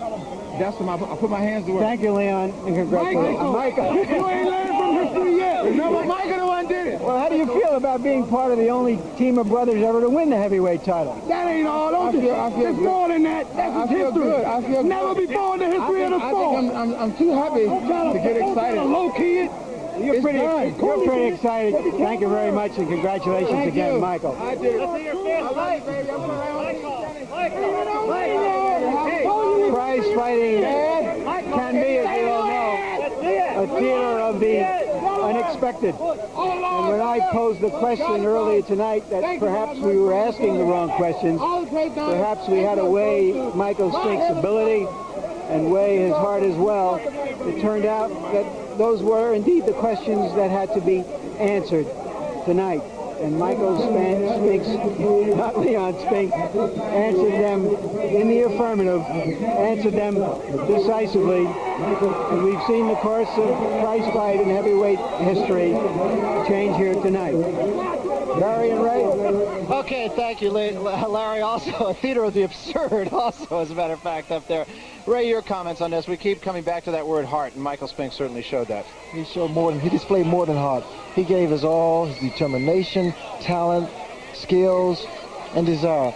That's when I put my hands to work. Thank you, Leon, and congratulations. Michael, you ain't learned from history yet. Remember, Michael the one done did it. Well, how do you feel about being part of the only team of brothers ever to win the heavyweight title? That ain't all. There's more than that. That's history. Good. I feel never before in the history of the sport. I'm too happy to get excited. Low kid. You're pretty excited. Thank you very much, and congratulations again, Michael. I did. Prize fighting can be, as we all know, a theater of the unexpected. And when I posed the question earlier tonight that perhaps we were asking the wrong questions, perhaps we had to weigh Michael Spinks' ability and weigh his heart as well, it turned out that those were indeed the questions that had to be answered tonight. And Michael Spinks, not Leon Spinks, answered them in the affirmative, answered them decisively. And we've seen the course of prize fight in heavyweight history change here tonight. Larry and Ray? Okay, thank you, Larry. Also, a theater of the absurd, also, as a matter of fact, up there. Ray, your comments on this. We keep coming back to that word heart, and Michael Spinks certainly showed that. He displayed more than heart. He gave his all, his determination, talent, skills, and desire.